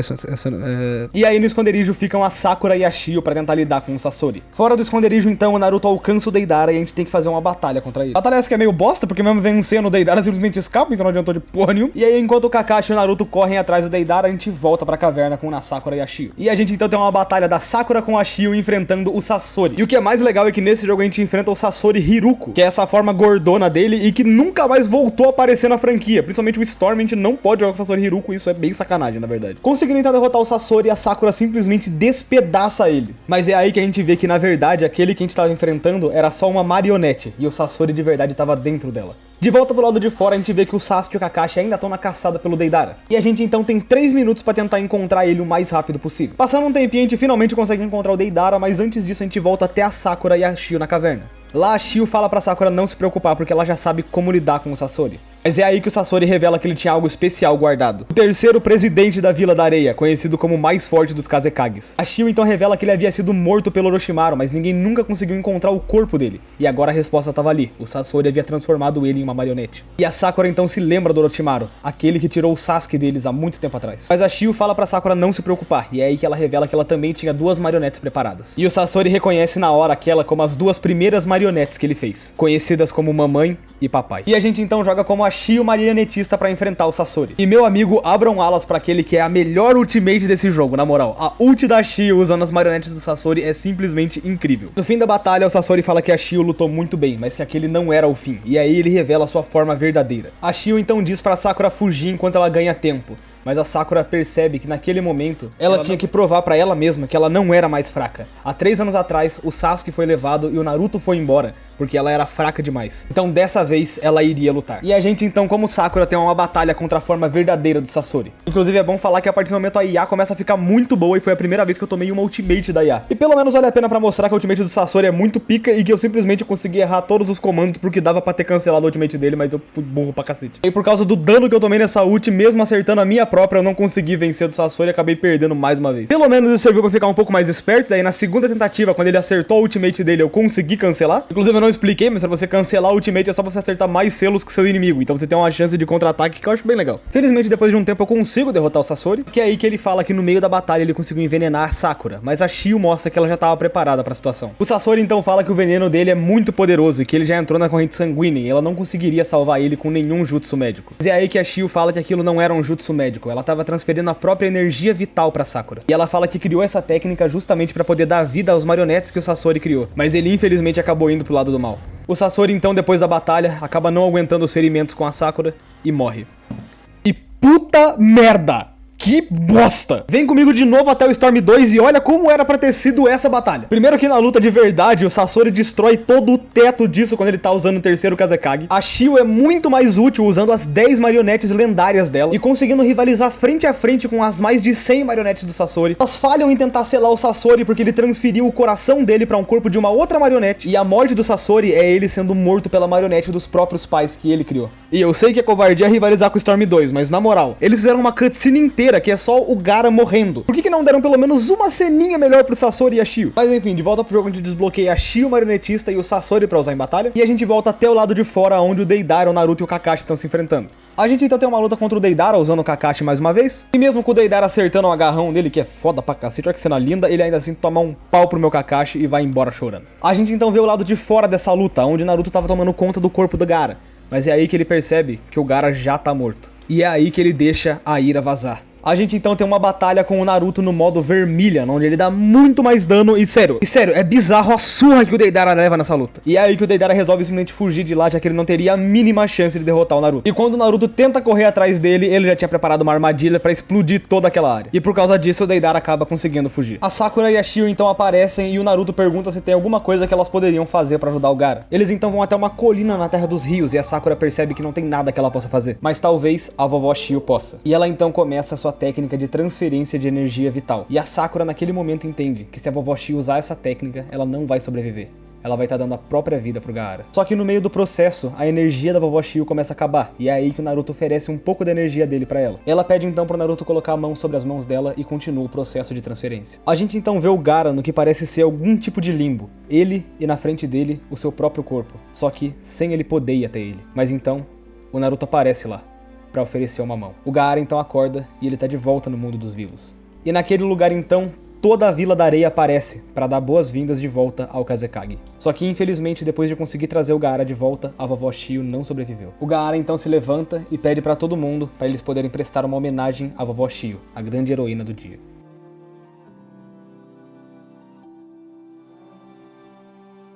E aí no esconderijo ficam a Sakura e a Shio pra tentar lidar com o Sasori. Fora do esconderijo então, o Naruto alcança o Deidara e a gente tem que fazer uma batalha contra ele. Batalha essa que é meio bosta, porque mesmo vencendo o Deidara simplesmente escapa, então não adiantou de porra nenhuma. E aí enquanto o Kakashi e o Naruto correm atrás do Deidara, a gente volta pra caverna com a Sakura e a Shio. E a gente então tem uma batalha da Sakura com a Shio enfrentando o Sasori. E o que é mais legal é que nesse jogo a gente enfrenta o Sasori Hiruko, que é essa forma gordona dele e que nunca mais voltou a aparecer na franquia. Principalmente o Storm, a gente não pode jogar com o Sasori Hiruko, isso é bem sacanagem, na verdade. Conseguindo então derrotar o Sasori, a Sakura simplesmente despedaça ele. Mas é aí que a gente vê que, na verdade, aquele que a gente tava enfrentando era só uma marionete, e o Sasori de verdade tava dentro dela. De volta do lado de fora, a gente vê que o Sasuke e o Kakashi ainda estão na caçada pelo Deidara. E a gente então tem 3 minutos pra tentar encontrar ele o mais rápido possível. Passando um tempinho, a gente finalmente consegue encontrar o Deidara, mas antes disso a gente volta até a Sakura e a Shio na caverna. Lá a Shio fala pra Sakura não se preocupar, porque ela já sabe como lidar com o Sasori. Mas é aí que o Sasori revela que ele tinha algo especial guardado. O terceiro presidente da Vila da Areia, conhecido como o mais forte dos Kazekages. A Shio então revela que ele havia sido morto pelo Orochimaru, mas ninguém nunca conseguiu encontrar o corpo dele. E agora a resposta estava ali. O Sasori havia transformado ele em uma marionete. E a Sakura então se lembra do Orochimaru, aquele que tirou o Sasuke deles há muito tempo atrás. Mas a Shio fala pra Sakura não se preocupar, e é aí que ela revela que ela também tinha 2 marionetes preparadas. E o Sasori reconhece na hora aquela como as 2 primeiras marionetes que ele fez, conhecidas como Mamãe e Papai. E a gente então joga como a Shio marionetista pra enfrentar o Sasori. E meu amigo, abram alas pra aquele que é a melhor ultimate desse jogo, na moral. A ult da Shio usando as marionetes do Sasori é simplesmente incrível. No fim da batalha, o Sasori fala que a Shio lutou muito bem, mas que aquele não era o fim. E aí ele revela a sua forma verdadeira. A Shio então diz pra Sakura fugir enquanto ela ganha tempo. Mas a Sakura percebe que naquele momento ela tinha que provar pra ela mesma que ela não era mais fraca. Há 3 anos atrás, o Sasuke foi levado e o Naruto foi embora, porque ela era fraca demais. Então dessa vez ela iria lutar. E a gente então, como Sakura, tem uma batalha contra a forma verdadeira do Sasori. Inclusive é bom falar que a partir do momento a IA começa a ficar muito boa e foi a primeira vez que eu tomei uma ultimate da IA. E pelo menos vale a pena pra mostrar que a ultimate do Sasori é muito pica e que eu simplesmente consegui errar todos os comandos porque dava pra ter cancelado a ultimate dele, mas eu fui burro pra cacete. E por causa do dano que eu tomei nessa ult, mesmo acertando a minha própria, eu não consegui vencer do Sasori e acabei perdendo mais uma vez. Pelo menos isso serviu pra ficar um pouco mais esperto, daí na segunda tentativa, quando ele acertou a ultimate dele, eu consegui cancelar. Inclusive eu não expliquei, mas pra você cancelar a ultimate é só você acertar mais selos que seu inimigo, então você tem uma chance de contra-ataque que eu acho bem legal. Felizmente depois de um tempo eu consigo derrotar o Sasori, que é aí que ele fala que no meio da batalha ele conseguiu envenenar a Sakura, mas a Shio mostra que ela já estava preparada pra situação. O Sasori então fala que o veneno dele é muito poderoso e que ele já entrou na corrente sanguínea e ela não conseguiria salvar ele com nenhum jutsu médico. Mas é aí que a Shio fala que aquilo não era um jutsu médico, ela estava transferindo a própria energia vital pra Sakura. E ela fala que criou essa técnica justamente pra poder dar vida aos marionetes que o Sasori criou, mas ele infelizmente acabou indo pro lado do mal. O Sasori então, depois da batalha, acaba não aguentando os ferimentos com a Sakura e morre. E puta merda! Que bosta! Vem comigo de novo até o Storm 2 e olha como era pra ter sido essa batalha. Primeiro que na luta de verdade, o Sasori destrói todo o teto disso quando ele tá usando o terceiro Kazekage. A Shio é muito mais útil usando as 10 marionetes lendárias dela e conseguindo rivalizar frente a frente com as mais de 100 marionetes do Sasori. Elas falham em tentar selar o Sasori porque ele transferiu o coração dele pra um corpo de uma outra marionete. E a morte do Sasori é ele sendo morto pela marionete dos próprios pais que ele criou. E eu sei que é covardia rivalizar com o Storm 2, mas na moral, eles fizeram uma cutscene inteira que é só o Gaara morrendo. Por que não deram pelo menos uma ceninha melhor pro Sasori e a Shio? Mas enfim, de volta pro jogo a gente desbloqueia a Shio marionetista e o Sasori pra usar em batalha. E a gente volta até o lado de fora onde o Deidara, o Naruto e o Kakashi estão se enfrentando. A gente então tem uma luta contra o Deidara usando o Kakashi mais uma vez. E mesmo com o Deidara acertando o agarrão dele, que é foda pra cacete, olha que cena linda, ele ainda assim toma um pau pro meu Kakashi e vai embora chorando. A gente então vê o lado de fora dessa luta, onde o Naruto tava tomando conta do corpo do Gaara. Mas é aí que ele percebe que o Gaara já tá morto. E é aí que ele deixa a ira vazar. A gente então tem uma batalha com o Naruto no modo Vermilion, onde ele dá muito mais dano e sério, é bizarro a surra que o Deidara leva nessa luta. E é aí que o Deidara resolve simplesmente fugir de lá, já que ele não teria a mínima chance de derrotar o Naruto. E quando o Naruto tenta correr atrás dele, ele já tinha preparado uma armadilha pra explodir toda aquela área. E por causa disso, o Deidara acaba conseguindo fugir. A Sakura e a Shio então aparecem e o Naruto pergunta se tem alguma coisa que elas poderiam fazer pra ajudar o Gaara. Eles então vão até uma colina na Terra dos Rios e a Sakura percebe que não tem nada que ela possa fazer. Mas talvez a vovó Shio possa. E ela então começa a sua técnica de transferência de energia vital. E a Sakura naquele momento entende que se a vovó Shio usar essa técnica, ela não vai sobreviver. Ela vai estar dando a própria vida pro Gaara. Só que no meio do processo, a energia da vovó Shio começa a acabar. E é aí que o Naruto oferece um pouco da energia dele pra ela. Ela pede então pro Naruto colocar a mão sobre as mãos dela e continua o processo de transferência. A gente então vê o Gaara no que parece ser algum tipo de limbo. Ele e na frente dele, o seu próprio corpo. Só que sem ele poder ir até ele. Mas então, o Naruto aparece lá pra oferecer uma mão. O Gaara então acorda e ele tá de volta no mundo dos vivos. E naquele lugar então, toda a Vila da Areia aparece para dar boas-vindas de volta ao Kazekage. Só que infelizmente, depois de conseguir trazer o Gaara de volta, a vovó Shio não sobreviveu. O Gaara então se levanta e pede para todo mundo para eles poderem prestar uma homenagem à vovó Shio, a grande heroína do dia.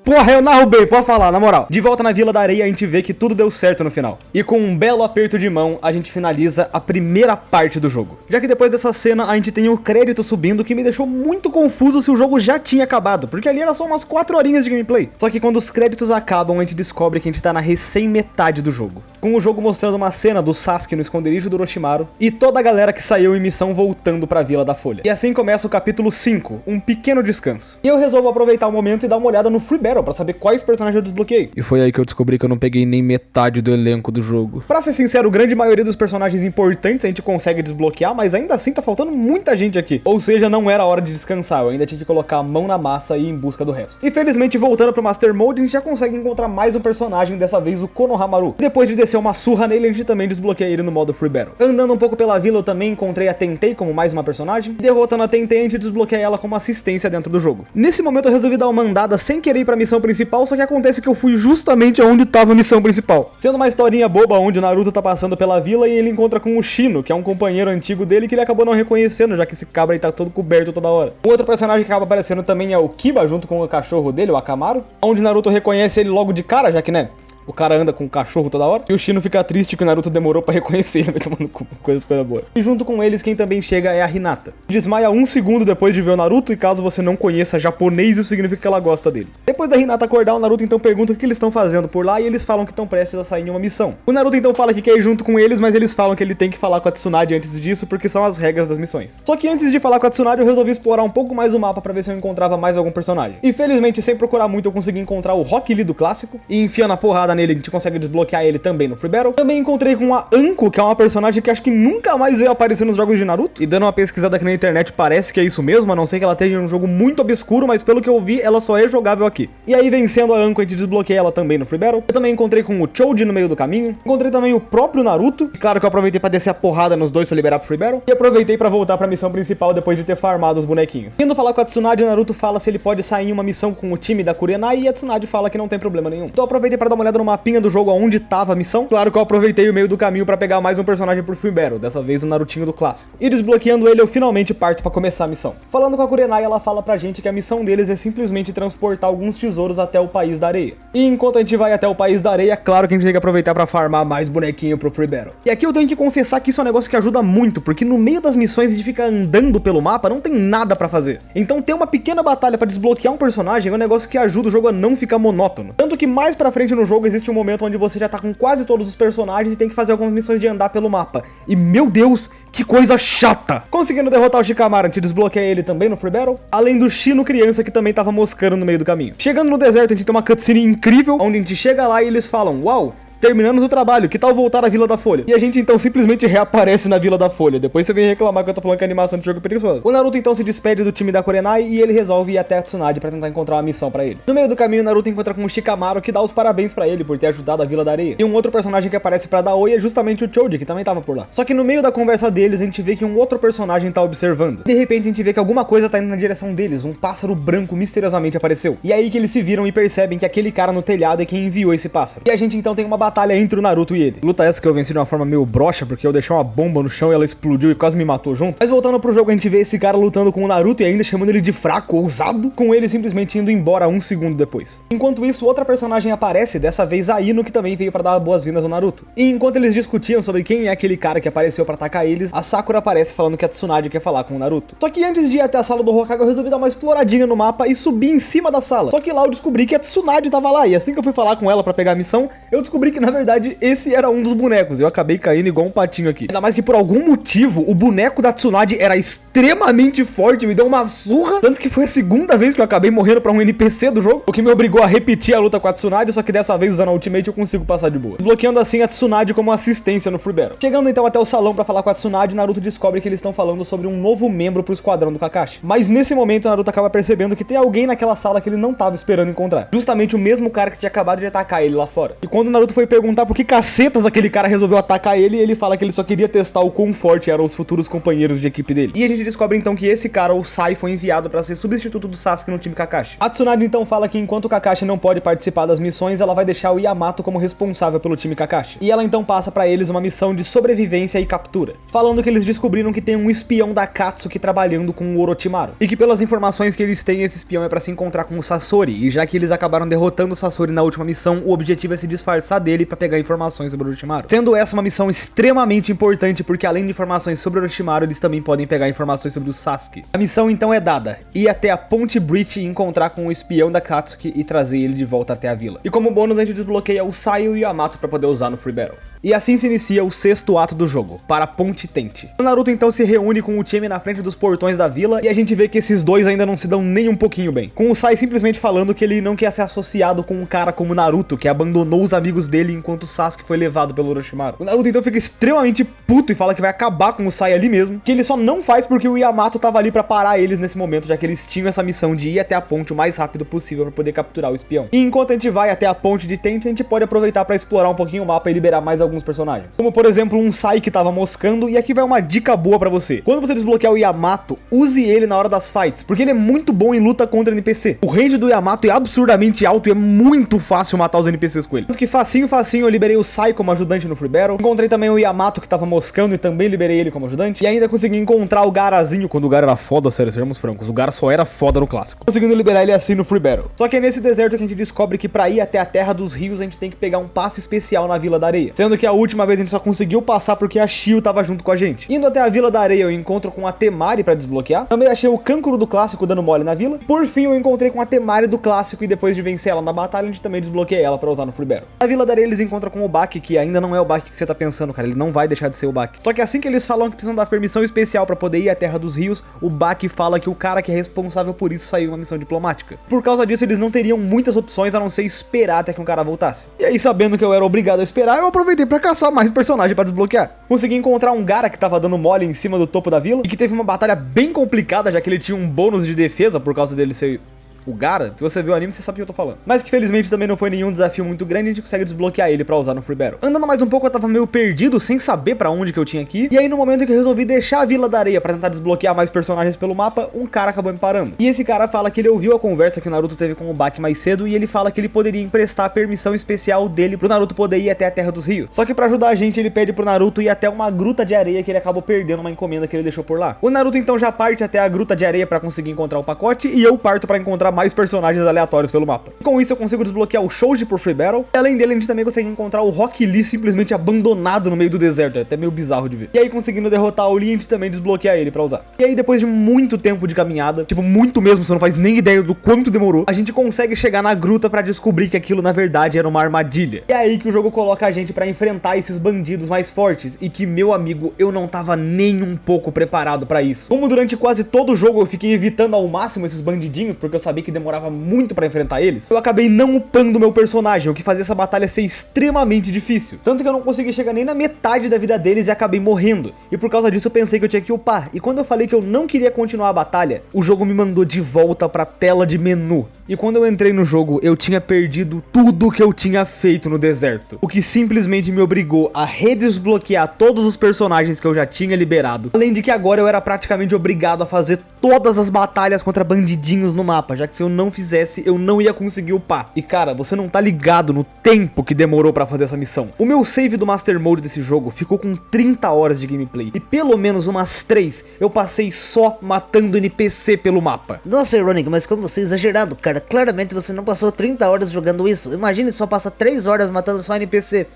Porra, eu narro bem, pode falar, na moral. De volta na Vila da Areia, a gente vê que tudo deu certo no final. E com um belo aperto de mão, a gente finaliza a primeira parte do jogo. Já que depois dessa cena, a gente tem o crédito subindo, que me deixou muito confuso se o jogo já tinha acabado, porque ali era só umas 4 horinhas de gameplay. Só que quando os créditos acabam, a gente descobre que a gente tá na recém-metade do jogo. Com o jogo mostrando uma cena do Sasuke no esconderijo do Orochimaru, e toda a galera que saiu em missão voltando pra Vila da Folha. E assim começa o capítulo 5, um pequeno descanso. E eu resolvo aproveitar o momento e dar uma olhada no Free Battle pra saber quais personagens eu desbloqueei. E foi aí que eu descobri que eu não peguei nem metade do elenco do jogo. Pra ser sincero, grande maioria dos personagens importantes a gente consegue desbloquear, mas ainda assim tá faltando muita gente aqui. Ou seja, não era hora de descansar, eu ainda tinha que colocar a mão na massa e ir em busca do resto. E felizmente, voltando pro Master Mode, a gente já consegue encontrar mais um personagem, dessa vez o Konohamaru. Depois de descer uma surra nele, a gente também desbloqueia ele no modo Free Battle. Andando um pouco pela vila, eu também encontrei a Tentei como mais uma personagem. E derrotando a Tentei, a gente desbloqueia ela como assistência dentro do jogo. Nesse momento eu resolvi dar uma andada sem querer ir pra missão principal, só que acontece que eu fui justamente onde tava a missão principal. Sendo uma historinha boba onde o Naruto tá passando pela vila e ele encontra com o Shino, que é um companheiro antigo dele que ele acabou não reconhecendo, já que esse cabra aí tá todo coberto toda hora. Um outro personagem que acaba aparecendo também é o Kiba, junto com o cachorro dele, o Akamaru, onde Naruto reconhece ele logo de cara, já que, né, o cara anda com o cachorro toda hora. E o Shino fica triste que o Naruto demorou pra reconhecer ele, vai tomando coisa boa. E junto com eles, quem também chega é a Hinata. Desmaia 1 segundo depois de ver o Naruto, e caso você não conheça japonês, isso significa que ela gosta dele. Depois da Hinata acordar, o Naruto então pergunta o que eles estão fazendo por lá, e eles falam que estão prestes a sair em uma missão. O Naruto então fala que quer ir junto com eles, mas eles falam que ele tem que falar com a Tsunade antes disso, porque são as regras das missões. Só que antes de falar com a Tsunade, eu resolvi explorar um pouco mais o mapa pra ver se eu encontrava mais algum personagem. E felizmente, sem procurar muito, eu consegui encontrar o Rock Lee do clássico, e enfiando a porrada nele, a gente consegue desbloquear ele também no Free Battle. Também encontrei com a Anko, que é uma personagem que acho que nunca mais veio aparecer nos jogos de Naruto. E dando uma pesquisada aqui na internet, parece que é isso mesmo, a não ser que ela esteja em um jogo muito obscuro, mas pelo que eu vi, ela só é jogável aqui. E aí, vencendo a Anko, a gente desbloqueia ela também no Free Battle. Eu também encontrei com o Choji no meio do caminho. Encontrei também o próprio Naruto. E claro que eu aproveitei pra descer a porrada nos dois pra liberar pro Free Battle. E aproveitei pra voltar pra missão principal depois de ter farmado os bonequinhos. Indo falar com a Tsunade, o Naruto fala se ele pode sair em uma missão com o time da Kurenai, e a Tsunade fala que não tem problema nenhum. Então eu aproveitei pra dar uma olhada no mapinha do jogo onde tava a missão. Claro que eu aproveitei o meio do caminho pra pegar mais um personagem pro Free Battle, dessa vez o Narutinho do clássico. E desbloqueando ele, eu finalmente parto pra começar a missão. Falando com a Kurenai, ela fala pra gente que a missão deles é simplesmente transportar alguns tesouros até o País da Areia. E enquanto a gente vai até o País da Areia, claro que a gente tem que aproveitar pra farmar mais bonequinho pro Free Battle. E aqui eu tenho que confessar que isso é um negócio que ajuda muito, porque no meio das missões a gente fica andando pelo mapa, não tem nada pra fazer. Então ter uma pequena batalha pra desbloquear um personagem é um negócio que ajuda o jogo a não ficar monótono. Tanto que mais pra frente no jogo existe um momento onde você já tá com quase todos os personagens e tem que fazer algumas missões de andar pelo mapa. E meu Deus, que coisa chata! Conseguindo derrotar o Shikamaru, a gente desbloqueia ele também no Free Battle, além do Shino criança que também tava moscando no meio do caminho. Chegando no deserto, a gente tem uma cutscene incrível, onde a gente chega lá e eles falam, uau, terminamos o trabalho, que tal voltar à Vila da Folha? E a gente então simplesmente reaparece na Vila da Folha. Depois você vem reclamar que eu tô falando que a animação do jogo é preguiçosa. O Naruto então se despede do time da Kurenai e ele resolve ir até a Tsunade pra tentar encontrar uma missão pra ele. No meio do caminho, o Naruto encontra com o Shikamaru, que dá os parabéns pra ele por ter ajudado a Vila da Areia. E um outro personagem que aparece pra dar oi é justamente o Choji, que também tava por lá. Só que no meio da conversa deles, a gente vê que um outro personagem tá observando. De repente, a gente vê que alguma coisa tá indo na direção deles. Um pássaro branco misteriosamente apareceu. E é aí que eles se viram e percebem que aquele cara no telhado é quem enviou esse pássaro. E a gente então tem uma batalha entre o Naruto e ele. Luta essa que eu venci de uma forma meio broxa, porque eu deixei uma bomba no chão e ela explodiu e quase me matou junto. Mas voltando pro jogo, a gente vê esse cara lutando com o Naruto e ainda chamando ele de fraco, ousado, com ele simplesmente indo embora 1 segundo depois. Enquanto isso, outra personagem aparece, dessa vez a Ino, que também veio pra dar boas-vindas ao Naruto. E enquanto eles discutiam sobre quem é aquele cara que apareceu pra atacar eles, a Sakura aparece falando que a Tsunade quer falar com o Naruto. Só que antes de ir até a sala do Hokage, eu resolvi dar uma exploradinha no mapa e subir em cima da sala. Só que lá eu descobri que a Tsunade tava lá, e assim que eu fui falar com ela pra pegar a missão, eu descobri que na verdade esse era um dos bonecos. Eu acabei caindo igual um patinho aqui. Ainda mais que por algum motivo o boneco da Tsunade era extremamente forte, me deu uma surra, tanto que foi a segunda vez que eu acabei morrendo pra um NPC do jogo, o que me obrigou a repetir a luta com a Tsunade, só que dessa vez usando a Ultimate eu consigo passar de boa, bloqueando assim a Tsunade como assistência no Free Battle. Chegando então até o salão pra falar com a Tsunade, Naruto descobre que eles estão falando sobre um novo membro pro esquadrão do Kakashi. Mas nesse momento Naruto acaba percebendo que tem alguém naquela sala que ele não tava esperando encontrar, justamente o mesmo cara que tinha acabado de atacar ele lá fora. E quando o Naruto foi perguntar por que cacetas aquele cara resolveu atacar ele, ele fala que ele só queria testar o quão forte eram os futuros companheiros de equipe dele. E a gente descobre então que esse cara, o Sai, foi enviado pra ser substituto do Sasuke no time Kakashi. A Tsunade então fala que enquanto o Kakashi não pode participar das missões, ela vai deixar o Yamato como responsável pelo time Kakashi. E ela então passa pra eles uma missão de sobrevivência e captura, falando que eles descobriram que tem um espião da Akatsuki trabalhando com o Orochimaru. E que pelas informações que eles têm, esse espião é pra se encontrar com o Sasori. E já que eles acabaram derrotando o Sasori na última missão, o objetivo é se disfarçar dele pra pegar informações sobre o Orochimaru. Sendo essa uma missão extremamente importante, porque além de informações sobre o Orochimaru, eles também podem pegar informações sobre o Sasuke. A missão então é dada: ir até a Ponte Breach e encontrar com o espião da Akatsuki e trazer ele de volta até a vila. E como bônus a gente desbloqueia o Sai e o Yamato pra poder usar no Free Battle. E assim se inicia o 6º ato do jogo, para Ponte Tente. O Naruto então se reúne com o time na frente dos portões da vila e a gente vê que esses dois ainda não se dão nem um pouquinho bem. Com o Sai simplesmente falando que ele não quer ser associado com um cara como Naruto, que abandonou os amigos dele enquanto o Sasuke foi levado pelo Orochimaru. O Naruto então fica extremamente puto e fala que vai acabar com o Sai ali mesmo, que ele só não faz porque o Yamato tava ali pra parar eles nesse momento, já que eles tinham essa missão de ir até a ponte o mais rápido possível pra poder capturar o espião. E enquanto a gente vai até a ponte de Tente, a gente pode aproveitar pra explorar um pouquinho o mapa e liberar mais alguns personagens. Como por exemplo um Sai que tava moscando, e aqui vai uma dica boa pra você. Quando você desbloquear o Yamato, use ele na hora das fights, porque ele é muito bom em luta contra NPC. O range do Yamato é absurdamente alto e é muito fácil matar os NPCs com ele. Tanto que facinho eu liberei o Sai como ajudante no Free Battle. Encontrei também o Yamato que tava moscando e também liberei ele como ajudante. E ainda consegui encontrar o Garazinho, quando o Gara era foda, sério, sejamos francos. O Gara só era foda no clássico. Conseguindo liberar ele assim no Free Battle. Só que é nesse deserto que a gente descobre que pra ir até a Terra dos Rios, a gente tem que pegar um passe especial na Vila da Areia. Sendo que a última vez a gente só conseguiu passar porque a Shio tava junto com a gente. Indo até a Vila da Areia, eu encontro com a Temari pra desbloquear. Também achei o Kankuro do clássico dando mole na vila. Por fim, eu encontrei com a Temari do clássico e depois de vencer ela na batalha, a gente também desbloqueia ela pra usar no Free Battle. Na Vila da Areia, eles encontram com o Baki, que ainda não é o Baki que você tá pensando, cara. Ele não vai deixar de ser o Baki. Só que assim que eles falam que precisam dar permissão especial pra poder ir à Terra dos Rios, o Baki fala que o cara que é responsável por isso saiu uma missão diplomática. Por causa disso, eles não teriam muitas opções a não ser esperar até que um cara voltasse. E aí, sabendo que eu era obrigado a esperar, eu aproveitei pra caçar mais personagens pra desbloquear. Consegui encontrar um Gara que tava dando mole em cima do topo da vila e que teve uma batalha bem complicada, já que ele tinha um bônus de defesa por causa dele ser o Gara. Se você viu o anime, você sabe o que eu tô falando. Mas que felizmente também não foi nenhum desafio muito grande, a gente consegue desbloquear ele pra usar no Free Battle. Andando mais um pouco, eu tava meio perdido, sem saber pra onde que eu tinha que ir. E aí no momento que eu resolvi deixar a Vila da Areia pra tentar desbloquear mais personagens pelo mapa, um cara acabou me parando. E esse cara fala que ele ouviu a conversa que o Naruto teve com o Baki mais cedo, e ele fala que ele poderia emprestar a permissão especial dele pro Naruto poder ir até a Terra dos Rios. Só que pra ajudar a gente, ele pede pro Naruto ir até uma gruta de areia que ele acabou perdendo uma encomenda que ele deixou por lá. O Naruto então já parte até a gruta de areia pra conseguir encontrar o pacote, e eu parto pra encontrar mais personagens aleatórios pelo mapa. E com isso eu consigo desbloquear o Shoji por Free Battle, e além dele a gente também consegue encontrar o Rock Lee simplesmente abandonado no meio do deserto, é até meio bizarro de ver. E aí conseguindo derrotar o Lee, a gente também desbloqueia ele pra usar. E aí depois de muito tempo de caminhada, tipo muito mesmo, você não faz nem ideia do quanto demorou, a gente consegue chegar na gruta pra descobrir que aquilo na verdade era uma armadilha. E é aí que o jogo coloca a gente pra enfrentar esses bandidos mais fortes, e que, meu amigo, eu não tava nem um pouco preparado pra isso. Como durante quase todo o jogo eu fiquei evitando ao máximo esses bandidinhos, porque eu sabia que demorava muito pra enfrentar eles, eu acabei não upando meu personagem, o que fazia essa batalha ser extremamente difícil. Tanto que eu não consegui chegar nem na metade da vida deles e acabei morrendo. E por causa disso eu pensei que eu tinha que upar. E quando eu falei que eu não queria continuar a batalha, o jogo me mandou de volta pra tela de menu. E quando eu entrei no jogo, eu tinha perdido tudo que eu tinha feito no deserto, o que simplesmente me obrigou a redesbloquear todos os personagens que eu já tinha liberado. Além de que agora eu era praticamente obrigado a fazer todas as batalhas contra bandidinhos no mapa, já que se eu não fizesse, eu não ia conseguir upar. E cara, você não tá ligado no tempo que demorou pra fazer essa missão. O meu save do Master Mode desse jogo ficou com 30 horas de gameplay. E pelo menos umas 3 eu passei só matando NPC pelo mapa. Nossa, Ironic, mas como você é exagerado, cara. Claramente você não passou 30 horas jogando isso. Imagine só passar 3 horas matando só NPC.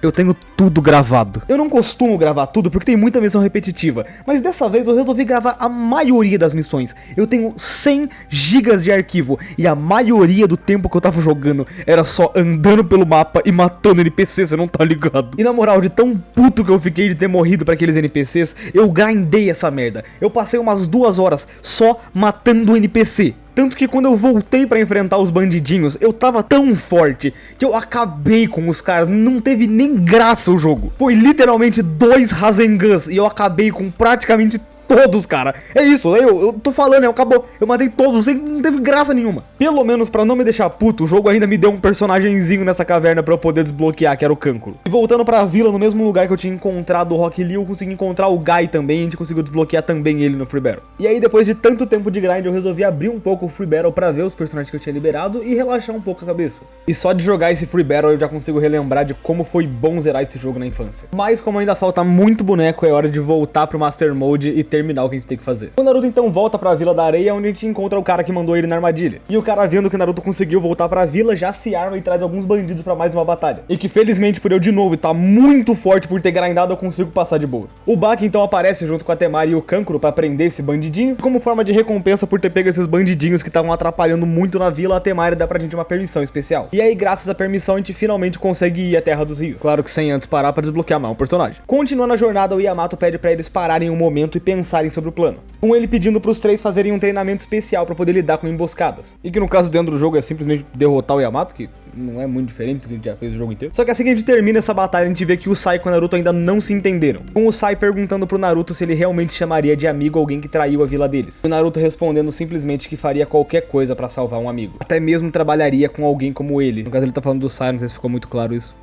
Eu tenho tudo gravado. Eu não costumo gravar tudo porque tem muita missão repetitiva, mas dessa vez eu resolvi gravar a maioria das missões. Eu tenho 100 GB de arquivo e a maioria do tempo que eu tava jogando era só andando pelo mapa e matando NPCs, você não tá ligado? E na moral, de tão puto que eu fiquei de ter morrido pra aqueles NPCs, eu grindei essa merda. Eu passei umas 2 horas só matando NPC. Tanto que quando eu voltei pra enfrentar os bandidinhos, eu tava tão forte que eu acabei com os caras, não teve nem graça o jogo. Foi literalmente 2 Razengans e eu acabei com praticamente todos, cara. É isso, eu tô falando, acabou. Eu matei todos, não teve graça nenhuma. Pelo menos pra não me deixar puto, o jogo ainda me deu um personagemzinho nessa caverna pra eu poder desbloquear, que era o Cancro. E voltando pra vila, no mesmo lugar que eu tinha encontrado o Rock Lee, eu consegui encontrar o Guy também, e a gente conseguiu desbloquear também ele no Free Battle. E aí, depois de tanto tempo de grind, eu resolvi abrir um pouco o Free Battle pra ver os personagens que eu tinha liberado e relaxar um pouco a cabeça. E só de jogar esse Free Battle eu já consigo relembrar de como foi bom zerar esse jogo na infância. Mas como ainda falta muito boneco, é hora de voltar pro Master Mode e terminar o que a gente tem que fazer. O Naruto então volta pra Vila da Areia, onde a gente encontra o cara que mandou ele na armadilha. E o cara, vendo que o Naruto conseguiu voltar pra vila, já se arma e traz alguns bandidos pra mais uma batalha. E que felizmente por eu de novo estar muito forte por ter grindado, eu consigo passar de boa. O Baki então aparece junto com a Temari e o Kankuro pra prender esse bandidinho. Como forma de recompensa por ter pego esses bandidinhos que estavam atrapalhando muito na vila, a Temari dá pra gente uma permissão especial. E aí, graças à permissão, a gente finalmente consegue ir à Terra dos Rios. Claro que sem antes parar pra desbloquear mais um personagem. Continuando a jornada, o Yamato pede pra eles pararem um momento e pensarem sobre o plano. Com ele pedindo pros 3 fazerem um treinamento especial pra poder lidar com emboscadas. E que no caso dentro do jogo é simplesmente derrotar o Yamato, que não é muito diferente do que a gente já fez o jogo inteiro. Só que assim que a gente termina essa batalha, a gente vê que o Sai e o Naruto ainda não se entenderam. Com o Sai perguntando pro Naruto se ele realmente chamaria de amigo alguém que traiu a vila deles. E o Naruto respondendo simplesmente que faria qualquer coisa pra salvar um amigo. Até mesmo trabalharia com alguém como ele. No caso ele tá falando do Sai, não sei se ficou muito claro isso.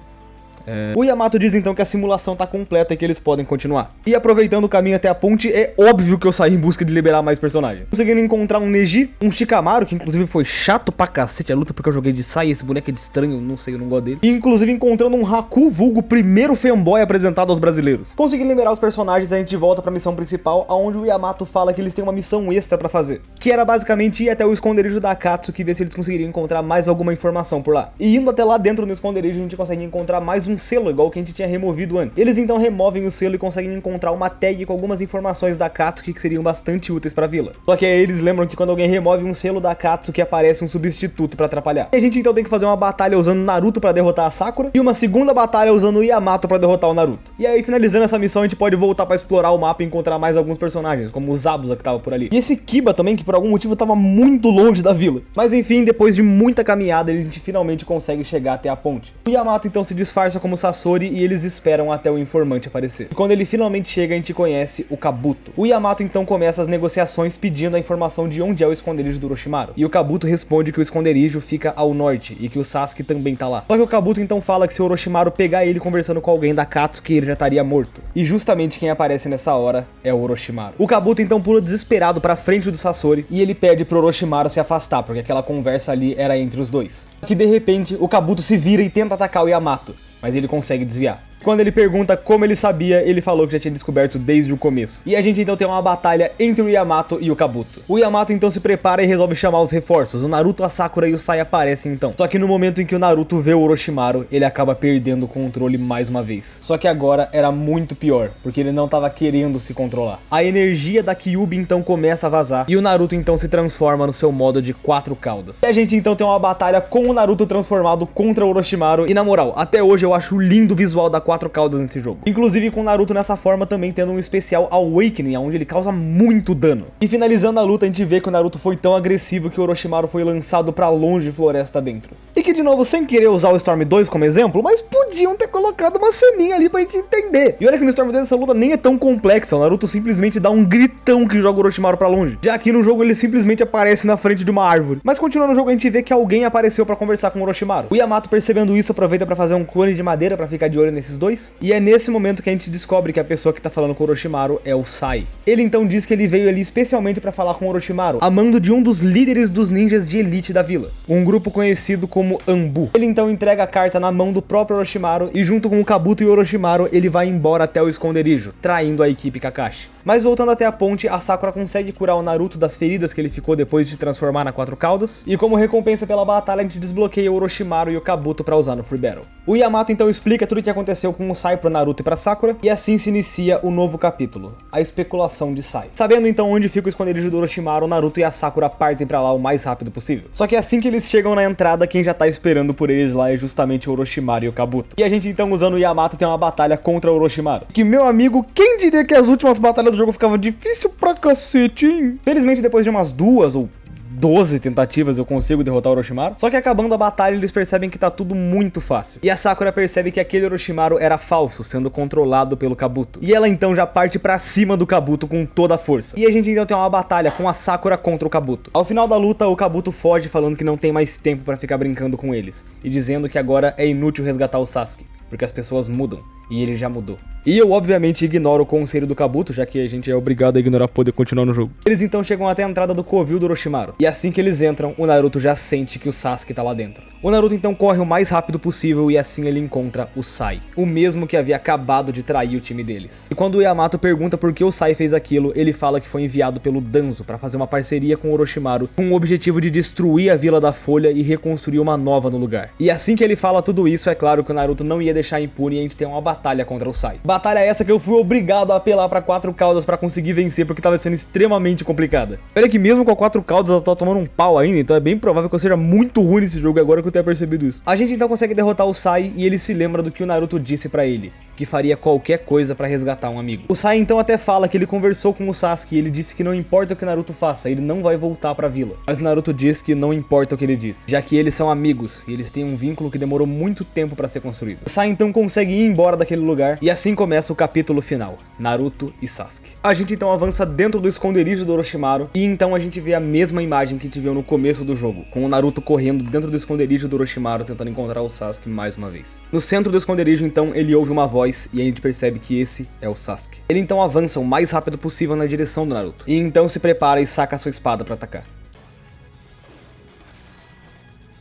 O Yamato diz então que a simulação tá completa e que eles podem continuar. E aproveitando o caminho até a ponte, é óbvio que eu saí em busca de liberar mais personagens. Conseguindo encontrar um Neji, um Shikamaru, que inclusive foi chato pra cacete a luta porque eu joguei de Sai, esse boneco é de estranho, não sei, eu não gosto dele. E inclusive encontrando um Haku, vulgo primeiro fanboy apresentado aos brasileiros. Conseguindo liberar os personagens, a gente volta pra missão principal, onde o Yamato fala que eles têm uma missão extra pra fazer. Que era basicamente ir até o esconderijo da Akatsuki e ver se eles conseguiriam encontrar mais alguma informação por lá. E indo até lá dentro no esconderijo, a gente consegue encontrar mais um selo, igual que a gente tinha removido antes. Eles então removem o selo e conseguem encontrar uma tag com algumas informações da Akatsuki que seriam bastante úteis pra vila. Só que aí eles lembram que quando alguém remove um selo da Akatsuki, aparece um substituto pra atrapalhar. E a gente então tem que fazer uma batalha usando Naruto pra derrotar a Sakura e uma segunda batalha usando o Yamato pra derrotar o Naruto. E aí, finalizando essa missão, a gente pode voltar pra explorar o mapa e encontrar mais alguns personagens, como o Zabuza que tava por ali. E esse Kiba também, que por algum motivo tava muito longe da vila. Mas enfim, depois de muita caminhada, a gente finalmente consegue chegar até a ponte. O Yamato então se disfarça como Sasori e eles esperam até o informante aparecer. E quando ele finalmente chega, a gente conhece o Kabuto. O Yamato então começa as negociações pedindo a informação de onde é o esconderijo do Orochimaru. E o Kabuto responde que o esconderijo fica ao norte e que o Sasuke também tá lá. Só que o Kabuto então fala que se o Orochimaru pegar ele conversando com alguém da Akatsuki, ele já estaria morto. E justamente quem aparece nessa hora é o Orochimaru. O Kabuto então pula desesperado pra frente do Sasori e ele pede pro Orochimaru se afastar, porque aquela conversa ali era entre os dois. Só que de repente o Kabuto se vira e tenta atacar o Yamato, mas ele consegue desviar. Quando ele pergunta como ele sabia, ele falou que já tinha descoberto desde o começo. E a gente então tem uma batalha entre o Yamato e o Kabuto. O Yamato então se prepara e resolve chamar os reforços. O Naruto, a Sakura e o Sai aparecem então. Só que no momento em que o Naruto vê o Orochimaru, ele acaba perdendo o controle mais uma vez. Só que agora era muito pior, porque ele não tava querendo se controlar. A energia da Kyuubi então começa a vazar e o Naruto então se transforma no seu modo de 4 caudas. E a gente então tem uma batalha com o Naruto transformado contra o Orochimaru. E na moral, até hoje eu acho lindo o visual da 4 caudas nesse jogo. Inclusive com o Naruto nessa forma também tendo um especial Awakening, onde ele causa muito dano. E finalizando a luta, a gente vê que o Naruto foi tão agressivo que o Orochimaru foi lançado pra longe de floresta dentro. E que de novo, sem querer usar o Storm 2 como exemplo, mas podiam ter colocado uma ceninha ali pra gente entender. E olha que no Storm 2 essa luta nem é tão complexa, o Naruto simplesmente dá um gritão que joga o Orochimaru pra longe. Já aqui no jogo ele simplesmente aparece na frente de uma árvore. Mas continuando o jogo, a gente vê que alguém apareceu pra conversar com o Orochimaru. O Yamato, percebendo isso, aproveita pra fazer um clone de madeira pra ficar de olho nesses desses dois. E é nesse momento que a gente descobre que a pessoa que tá falando com o Orochimaru é o Sai. Ele então diz que ele veio ali especialmente pra falar com o Orochimaru, a mando de um dos líderes dos ninjas de elite da vila, um grupo conhecido como Anbu. Ele então entrega a carta na mão do próprio Orochimaru e junto com o Kabuto e o Orochimaru ele vai embora até o esconderijo, traindo a equipe Kakashi. Mas voltando até a ponte, a Sakura consegue curar o Naruto das feridas que ele ficou depois de se transformar na Quatro Caudas, e como recompensa pela batalha a gente desbloqueia o Orochimaru e o Kabuto pra usar no Free Battle. O Yamato então explica tudo o que aconteceu com o Sai pro Naruto e pra Sakura, e assim se inicia o novo capítulo, a especulação de Sai. Sabendo então onde fica o esconderijo do Orochimaru, o Naruto e a Sakura partem pra lá o mais rápido possível. Só que assim que eles chegam na entrada, quem já tá esperando por eles lá é justamente o Orochimaru e o Kabuto. E a gente então usando o Yamato tem uma batalha contra o Orochimaru. Que meu amigo, quem diria que as últimas batalhas do jogo ficavam difícil pra cacete, hein? Felizmente depois de umas 2 ou 12 tentativas eu consigo derrotar o Orochimaru. Só que acabando a batalha eles percebem que tá tudo muito fácil. E a Sakura percebe que aquele Orochimaru era falso, sendo controlado pelo Kabuto. E ela então já parte pra cima do Kabuto com toda a força. E a gente então tem uma batalha com a Sakura contra o Kabuto. Ao final da luta o Kabuto foge falando que não tem mais tempo pra ficar brincando com eles. E dizendo que agora é inútil resgatar o Sasuke, porque as pessoas mudam. E ele já mudou. E eu obviamente ignoro o conselho do Kabuto, já que a gente é obrigado a ignorar pra poder continuar no jogo. Eles então chegam até a entrada do covil do Orochimaru. E assim que eles entram, o Naruto já sente que o Sasuke tá lá dentro. O Naruto então corre o mais rápido possível e assim ele encontra o Sai, o mesmo que havia acabado de trair o time deles. E quando o Yamato pergunta por que o Sai fez aquilo, ele fala que foi enviado pelo Danzo pra fazer uma parceria com o Orochimaru com o objetivo de destruir a Vila da Folha e reconstruir uma nova no lugar. E assim que ele fala tudo isso, é claro que o Naruto não ia deixar impune e a gente tem uma batalha contra o Sai. Batalha essa que eu fui obrigado a apelar pra Quatro Caudas pra conseguir vencer, porque tava sendo extremamente complicada. Olha que mesmo com a Quatro Caudas ela tá tomando um pau ainda, então é bem provável que eu seja muito ruim nesse jogo agora que eu tenha percebido isso. A gente então consegue derrotar o Sai e ele se lembra do que o Naruto disse pra ele, que faria qualquer coisa pra resgatar um amigo. O Sai então até fala que ele conversou com o Sasuke e ele disse que não importa o que o Naruto faça, ele não vai voltar pra vila. Mas o Naruto diz que não importa o que ele disse, já que eles são amigos e eles têm um vínculo que demorou muito tempo pra ser construído. O Sai então consegue ir embora daquele lugar e assim começa o capítulo final, Naruto e Sasuke. A gente então avança dentro do esconderijo do Orochimaru e então a gente vê a mesma imagem que a gente viu no começo do jogo, com o Naruto correndo dentro do esconderijo do Orochimaru tentando encontrar o Sasuke mais uma vez. No centro do esconderijo então ele ouve uma voz e a gente percebe que esse é o Sasuke. Ele então avança o mais rápido possível na direção do Naruto e então se prepara e saca a sua espada para atacar.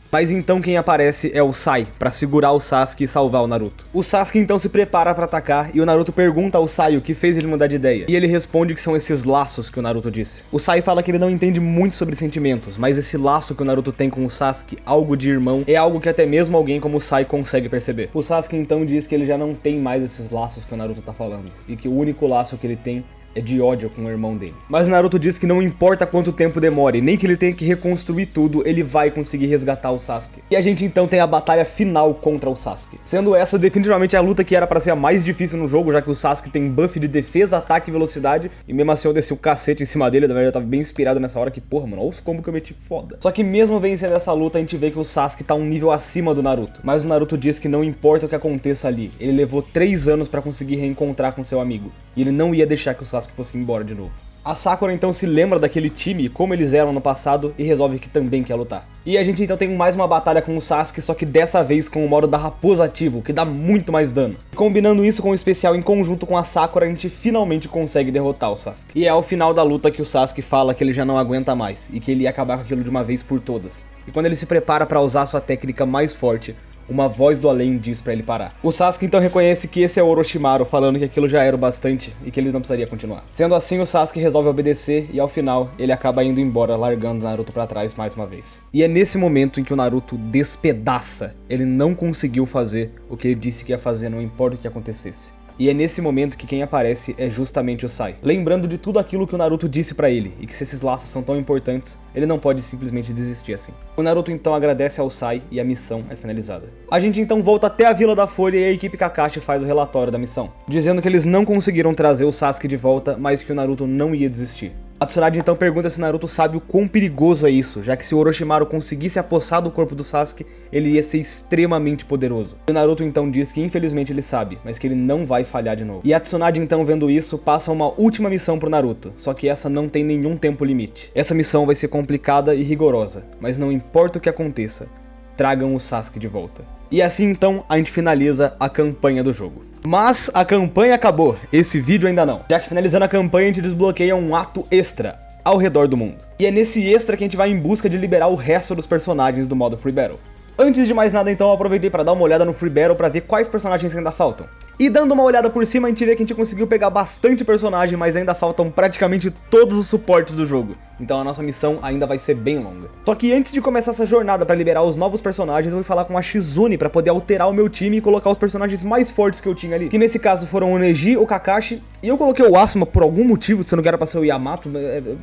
Mas então quem aparece é o Sai, pra segurar o Sasuke e salvar o Naruto. O Sasuke então se prepara pra atacar e o Naruto pergunta ao Sai o que fez ele mudar de ideia. E ele responde que são esses laços que o Naruto disse. O Sai fala que ele não entende muito sobre sentimentos, mas esse laço que o Naruto tem com o Sasuke, algo de irmão, é algo que até mesmo alguém como o Sai consegue perceber. O Sasuke então diz que ele já não tem mais esses laços que o Naruto tá falando, e que o único laço que ele tem é de ódio com o irmão dele. Mas o Naruto diz que não importa quanto tempo demore, nem que ele tenha que reconstruir tudo, ele vai conseguir resgatar o Sasuke. E a gente então tem a batalha final contra o Sasuke. Sendo essa definitivamente a luta que era pra ser a mais difícil no jogo, já que o Sasuke tem buff de defesa, ataque e velocidade, e mesmo assim eu desci o cacete em cima dele, na verdade eu tava bem inspirado nessa hora que, porra, mano, olha os combos que eu meti foda. Só que mesmo vencendo essa luta, a gente vê que o Sasuke tá um nível acima do Naruto. Mas o Naruto diz que não importa o que aconteça ali, ele levou 3 anos pra conseguir reencontrar com seu amigo, e ele não ia deixar que o Sasuke fosse embora de novo. A Sakura então se lembra daquele time, como eles eram no passado, e resolve que também quer lutar. E a gente então tem mais uma batalha com o Sasuke, só que dessa vez com o modo da raposa ativo, que dá muito mais dano. Combinando isso com o especial em conjunto com a Sakura, a gente finalmente consegue derrotar o Sasuke. E é ao final da luta que o Sasuke fala que ele já não aguenta mais, e que ele ia acabar com aquilo de uma vez por todas. E quando ele se prepara para usar sua técnica mais forte, uma voz do além diz pra ele parar. O Sasuke então reconhece que esse é o Orochimaru, falando que aquilo já era o bastante e que ele não precisaria continuar. Sendo assim, o Sasuke resolve obedecer e ao final ele acaba indo embora, largando o Naruto pra trás mais uma vez. E é nesse momento em que o Naruto despedaça. Ele não conseguiu fazer o que ele disse que ia fazer, não importa o que acontecesse. E é nesse momento que quem aparece é justamente o Sai, lembrando de tudo aquilo que o Naruto disse pra ele, e que se esses laços são tão importantes, ele não pode simplesmente desistir assim. O Naruto então agradece ao Sai e a missão é finalizada. A gente então volta até a Vila da Folha e a equipe Kakashi faz o relatório da missão, dizendo que eles não conseguiram trazer o Sasuke de volta, mas que o Naruto não ia desistir. A Tsunade então pergunta se o Naruto sabe o quão perigoso é isso, já que se o Orochimaru conseguisse apossar do corpo do Sasuke, ele ia ser extremamente poderoso. O Naruto então diz que infelizmente ele sabe, mas que ele não vai falhar de novo. E a Tsunade então vendo isso, passa uma última missão pro Naruto, só que essa não tem nenhum tempo limite. Essa missão vai ser complicada e rigorosa, mas não importa o que aconteça, tragam o Sasuke de volta. E assim então a gente finaliza a campanha do jogo. Mas a campanha acabou, esse vídeo ainda não, já que finalizando a campanha a gente desbloqueia um ato extra ao redor do mundo. E é nesse extra que a gente vai em busca de liberar o resto dos personagens do modo Free Battle. Antes de mais nada então eu aproveitei para dar uma olhada no Free Battle para ver quais personagens ainda faltam. E dando uma olhada por cima a gente vê que a gente conseguiu pegar bastante personagem, mas ainda faltam praticamente todos os suportes do jogo. Então a nossa missão ainda vai ser bem longa. Só que antes de começar essa jornada para liberar os novos personagens, eu vou falar com a Shizune para poder alterar o meu time e colocar os personagens mais fortes que eu tinha ali. Que nesse caso foram o Neji, o Kakashi, e eu coloquei o Asuma por algum motivo, se eu não quero pra ser o Yamato,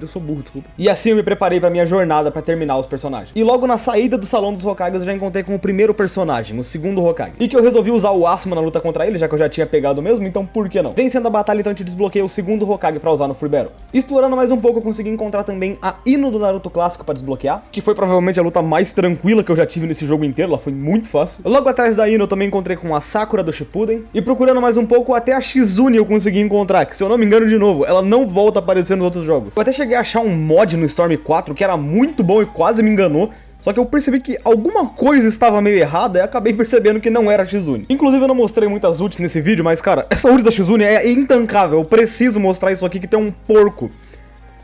eu sou burro, desculpa. E assim eu me preparei pra minha jornada pra terminar os personagens. E logo na saída do Salão dos Hokages eu já encontrei com o primeiro personagem, o segundo Hokage. E que eu resolvi usar o Asuma na luta contra ele, já que eu já tinha pegado mesmo, então por que não? Vencendo a batalha então a gente desbloqueia o segundo Hokage pra usar no Free Battle. Explorando mais um pouco eu consegui encontrar também a Ino do Naruto clássico pra desbloquear, que foi provavelmente a luta mais tranquila que eu já tive nesse jogo inteiro, ela foi muito fácil. Logo atrás da Ino eu também encontrei com a Sakura do Shippuden, e procurando mais um pouco até a Shizune eu consegui encontrar, que se eu não me engano de novo, ela não volta a aparecer nos outros jogos. Eu até cheguei a achar um mod no Storm 4 que era muito bom e quase me enganou, só que eu percebi que alguma coisa estava meio errada e acabei percebendo que não era a Shizune. Inclusive eu não mostrei muitas ults nesse vídeo, mas cara, essa ult da Shizune é intancável, eu preciso mostrar isso aqui que tem um porco.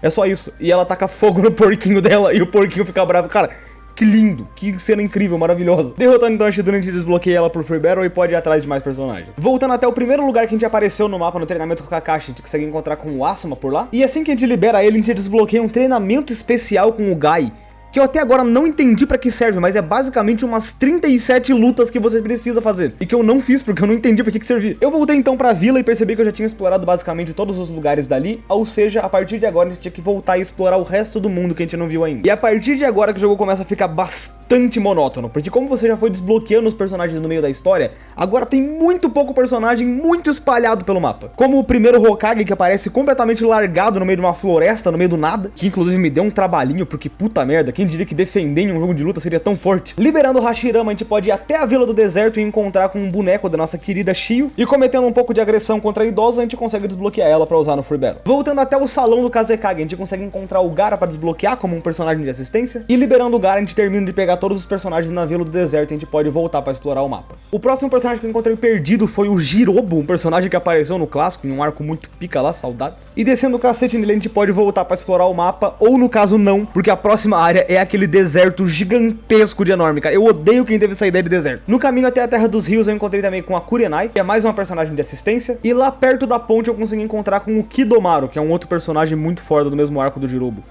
É só isso. E ela taca fogo no porquinho dela e o porquinho fica bravo. Cara, que lindo, que cena incrível, maravilhosa. Derrotando então a Shizune, a gente desbloqueia ela por Free Battle e pode ir atrás de mais personagens. Voltando até o primeiro lugar que a gente apareceu no mapa no treinamento com o Kakashi, a gente consegue encontrar com o Asuma por lá. E assim que a gente libera ele, a gente desbloqueia um treinamento especial com o Gai, que eu até agora não entendi pra que serve, mas é basicamente umas 37 lutas que você precisa fazer. E que eu não fiz, porque eu não entendi pra que servia. Eu voltei então pra vila e percebi que eu já tinha explorado basicamente todos os lugares dali, ou seja, a partir de agora a gente tinha que voltar e explorar o resto do mundo que a gente não viu ainda. E a partir de agora que o jogo começa a ficar bastante monótono, porque como você já foi desbloqueando os personagens no meio da história, agora tem muito pouco personagem muito espalhado pelo mapa. Como o primeiro Hokage que aparece completamente largado no meio de uma floresta, no meio do nada, que inclusive me deu um trabalhinho, porque puta merda, quem diria que defender em um jogo de luta seria tão forte? Liberando o Hashirama, a gente pode ir até a Vila do Deserto e encontrar com um boneco da nossa querida Shio, e cometendo um pouco de agressão contra a idosa, a gente consegue desbloquear ela pra usar no Free Battle. Voltando até o Salão do Kazekage, a gente consegue encontrar o Gaara pra desbloquear como um personagem de assistência, e liberando o Gaara, a gente termina de pegar todos os personagens na Vila do Deserto e a gente pode voltar pra explorar o mapa. O próximo personagem que eu encontrei perdido foi o Jirobo, um personagem que apareceu no clássico, em um arco muito pica lá, saudades. E descendo o cacete nele, a gente pode voltar pra explorar o mapa, ou no caso não, porque a próxima área é aquele deserto gigantesco de enorme, cara. Eu odeio quem teve essa ideia de deserto. No caminho até a Terra dos Rios eu encontrei também com a Kurenai, que é mais uma personagem de assistência, e lá perto da ponte eu consegui encontrar com o Kidomaru, que é um outro personagem muito foda do mesmo arco do Jirobo,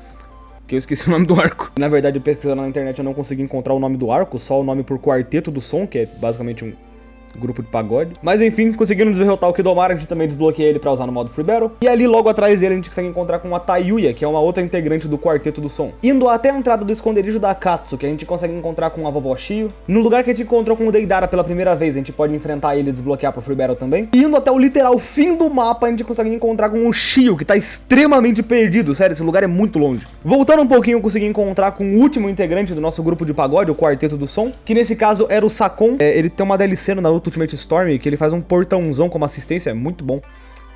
que eu esqueci o nome do arco. Na verdade, pesquisando na internet eu não consegui encontrar o nome do arco, só o nome por Quarteto do Som, que é basicamente um grupo de pagode. Mas enfim, conseguindo derrotar o Kidomaru, a gente também desbloqueia ele pra usar no modo Free Battle. E ali logo atrás dele a gente consegue encontrar com a Tayuya, que é uma outra integrante do Quarteto do Som. Indo até a entrada do esconderijo da Akatsu, que a gente consegue encontrar com a vovó Shio. No lugar que a gente encontrou com o Deidara pela primeira vez, a gente pode enfrentar ele e desbloquear pro Free Battle também. E indo até o literal fim do mapa, a gente consegue encontrar com o Shio, que tá extremamente perdido. Sério, esse lugar é muito longe. Voltando um pouquinho, eu consegui encontrar com o último integrante do nosso grupo de pagode, o Quarteto do Som, que nesse caso era o Sakon. Ele tem uma DLC no Naruto Ultimate Storm, que ele faz um portãozão como assistência, é muito bom.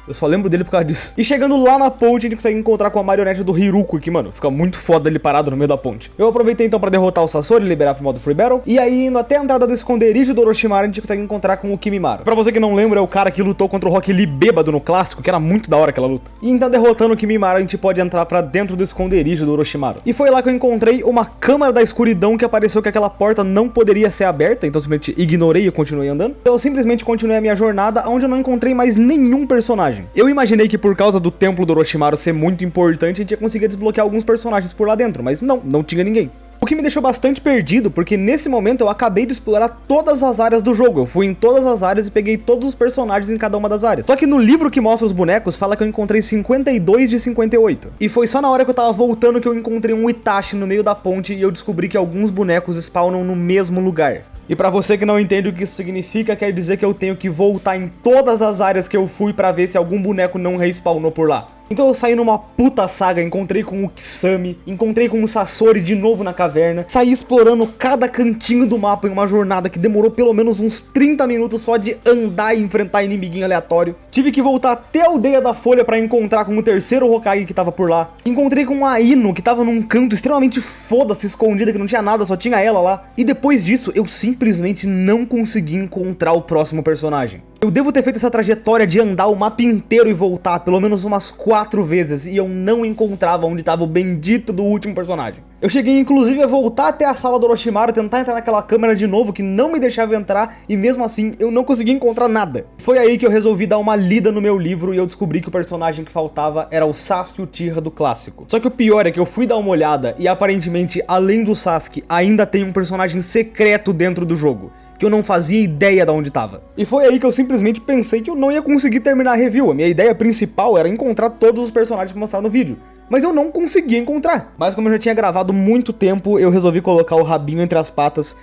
Eu só lembro dele por causa disso. E chegando lá na ponte, a gente consegue encontrar com a marionete do Hiruko, que, mano, fica muito foda ele parado no meio da ponte. Eu aproveitei então pra derrotar o Sasori e liberar pro modo Free Battle. E aí, indo até a entrada do esconderijo do Orochimaru, a gente consegue encontrar com o Kimimaro. Pra você que não lembra, é o cara que lutou contra o Rock Lee bêbado no clássico, que era muito da hora aquela luta. E então, derrotando o Kimimaro, a gente pode entrar pra dentro do esconderijo do Orochimaru. E foi lá que eu encontrei uma câmara da escuridão que apareceu que aquela porta não poderia ser aberta, então simplesmente ignorei e continuei andando. Eu simplesmente continuei a minha jornada, onde eu não encontrei mais nenhum personagem. Eu imaginei que por causa do templo do Orochimaru ser muito importante, a gente ia conseguir desbloquear alguns personagens por lá dentro, mas não tinha ninguém. O que me deixou bastante perdido, porque nesse momento eu acabei de explorar todas as áreas do jogo. Eu fui em todas as áreas e peguei todos os personagens em cada uma das áreas. Só que no livro que mostra os bonecos, fala que eu encontrei 52 de 58. E foi só na hora que eu tava voltando que eu encontrei um Itachi no meio da ponte e eu descobri que alguns bonecos spawnam no mesmo lugar. E pra você que não entende o que isso significa, quer dizer que eu tenho que voltar em todas as áreas que eu fui pra ver se algum boneco não respawnou por lá. Então eu saí numa puta saga, encontrei com o Kisame, encontrei com o Sasori de novo na caverna, saí explorando cada cantinho do mapa em uma jornada que demorou pelo menos uns 30 minutos só de andar e enfrentar inimiguinho aleatório. Tive que voltar até a Aldeia da Folha pra encontrar com o terceiro Hokage que tava por lá. Encontrei com a Ino, que tava num canto extremamente foda-se, escondida, que não tinha nada, só tinha ela lá. E depois disso, eu simplesmente não consegui encontrar o próximo personagem. Eu devo ter feito essa trajetória de andar o mapa inteiro e voltar pelo menos umas 4 vezes e eu não encontrava onde estava o bendito do último personagem. Eu cheguei inclusive a voltar até a sala do Orochimaru, tentar entrar naquela câmera de novo que não me deixava entrar e mesmo assim eu não consegui encontrar nada. Foi aí que eu resolvi dar uma lida no meu livro e eu descobri que o personagem que faltava era o Sasuke Uchiha do clássico. Só que o pior é que eu fui dar uma olhada e aparentemente, além do Sasuke, ainda tem um personagem secreto dentro do jogo, que eu não fazia ideia de onde tava. E foi aí que eu simplesmente pensei que eu não ia conseguir terminar a review. A minha ideia principal era encontrar todos os personagens que mostraram no vídeo, mas eu não conseguia encontrar. Mas como eu já tinha gravado muito tempo, eu resolvi colocar o rabinho entre as patas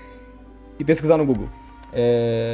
e pesquisar no Google.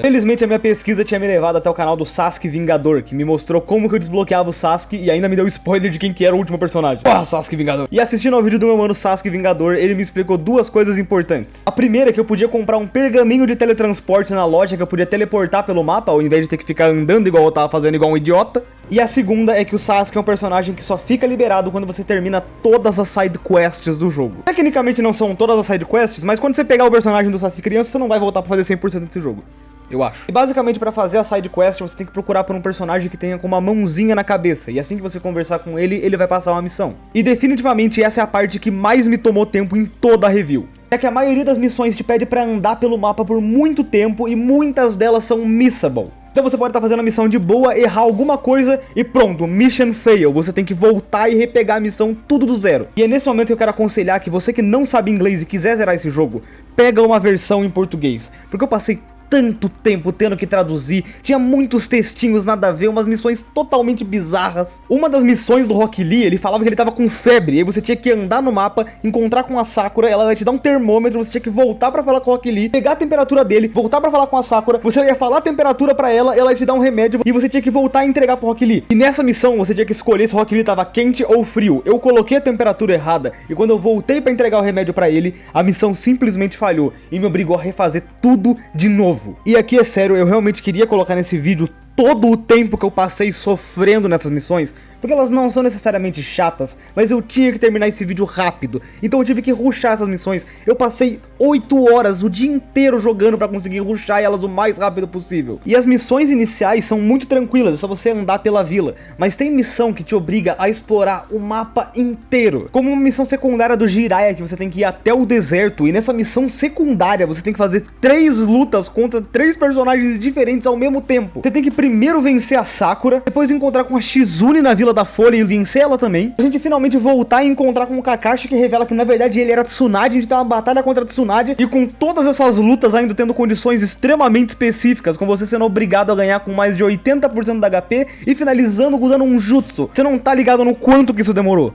Felizmente a minha pesquisa tinha me levado até o canal do Sasuke Vingador, que me mostrou como que eu desbloqueava o Sasuke e ainda me deu spoiler de quem que era o último personagem. Sasuke Vingador. E assistindo ao vídeo do meu mano Sasuke Vingador, ele me explicou duas coisas importantes. A primeira é que eu podia comprar um pergaminho de teletransporte na loja, que eu podia teleportar pelo mapa, ao invés de ter que ficar andando igual eu tava fazendo igual um idiota. E a segunda é que o Sasuke é um personagem que só fica liberado quando você termina todas as side quests do jogo. Tecnicamente não são todas as side quests, mas quando você pegar o personagem do Sasuke criança, você não vai voltar pra fazer 100% desse jogo, eu acho. E basicamente pra fazer a side quest, você tem que procurar por um personagem que tenha com uma mãozinha na cabeça, e assim que você conversar com ele, ele vai passar uma missão. E definitivamente essa é a parte que mais me tomou tempo em toda a review. É que a maioria das missões te pede pra andar pelo mapa por muito tempo e muitas delas são missable. Então você pode estar fazendo a missão de boa, errar alguma coisa e pronto, mission fail. Você tem que voltar e repegar a missão tudo do zero. E é nesse momento que eu quero aconselhar que você que não sabe inglês e quiser zerar esse jogo, pega uma versão em português. Porque eu passei tanto tempo tendo que traduzir, tinha muitos textinhos nada a ver, umas missões totalmente bizarras. Uma das missões do Rock Lee, ele falava que ele tava com febre, e aí você tinha que andar no mapa, encontrar com a Sakura, ela vai te dar um termômetro, você tinha que voltar pra falar com o Rock Lee, pegar a temperatura dele, voltar pra falar com a Sakura, você ia falar a temperatura pra ela ia te dar um remédio, e você tinha que voltar e entregar pro Rock Lee. E nessa missão, você tinha que escolher se o Rock Lee tava quente ou frio. Eu coloquei a temperatura errada, e quando eu voltei pra entregar o remédio pra ele, a missão simplesmente falhou, e me obrigou a refazer tudo de novo. E aqui é sério, eu realmente queria colocar nesse vídeo todo o tempo que eu passei sofrendo nessas missões, porque elas não são necessariamente chatas, mas eu tinha que terminar esse vídeo rápido, então eu tive que rushar essas missões. Eu passei 8 horas o dia inteiro jogando pra conseguir rushar elas o mais rápido possível. E as missões iniciais são muito tranquilas, é só você andar pela vila, mas tem missão que te obriga a explorar o mapa inteiro, como uma missão secundária do Jiraiya, que você tem que ir até o deserto, e nessa missão secundária você tem que fazer 3 lutas contra 3 personagens diferentes ao mesmo tempo. Você tem que primeiro vencer a Sakura, depois encontrar com a Shizune na Vila da Folha e vencer ela também. A gente finalmente voltar e encontrar com o Kakashi, que revela que na verdade ele era Tsunade. A gente tem uma batalha contra a Tsunade, e com todas essas lutas ainda tendo condições extremamente específicas, com você sendo obrigado a ganhar com mais de 80% da HP e finalizando usando um jutsu. Você não tá ligado no quanto que isso demorou.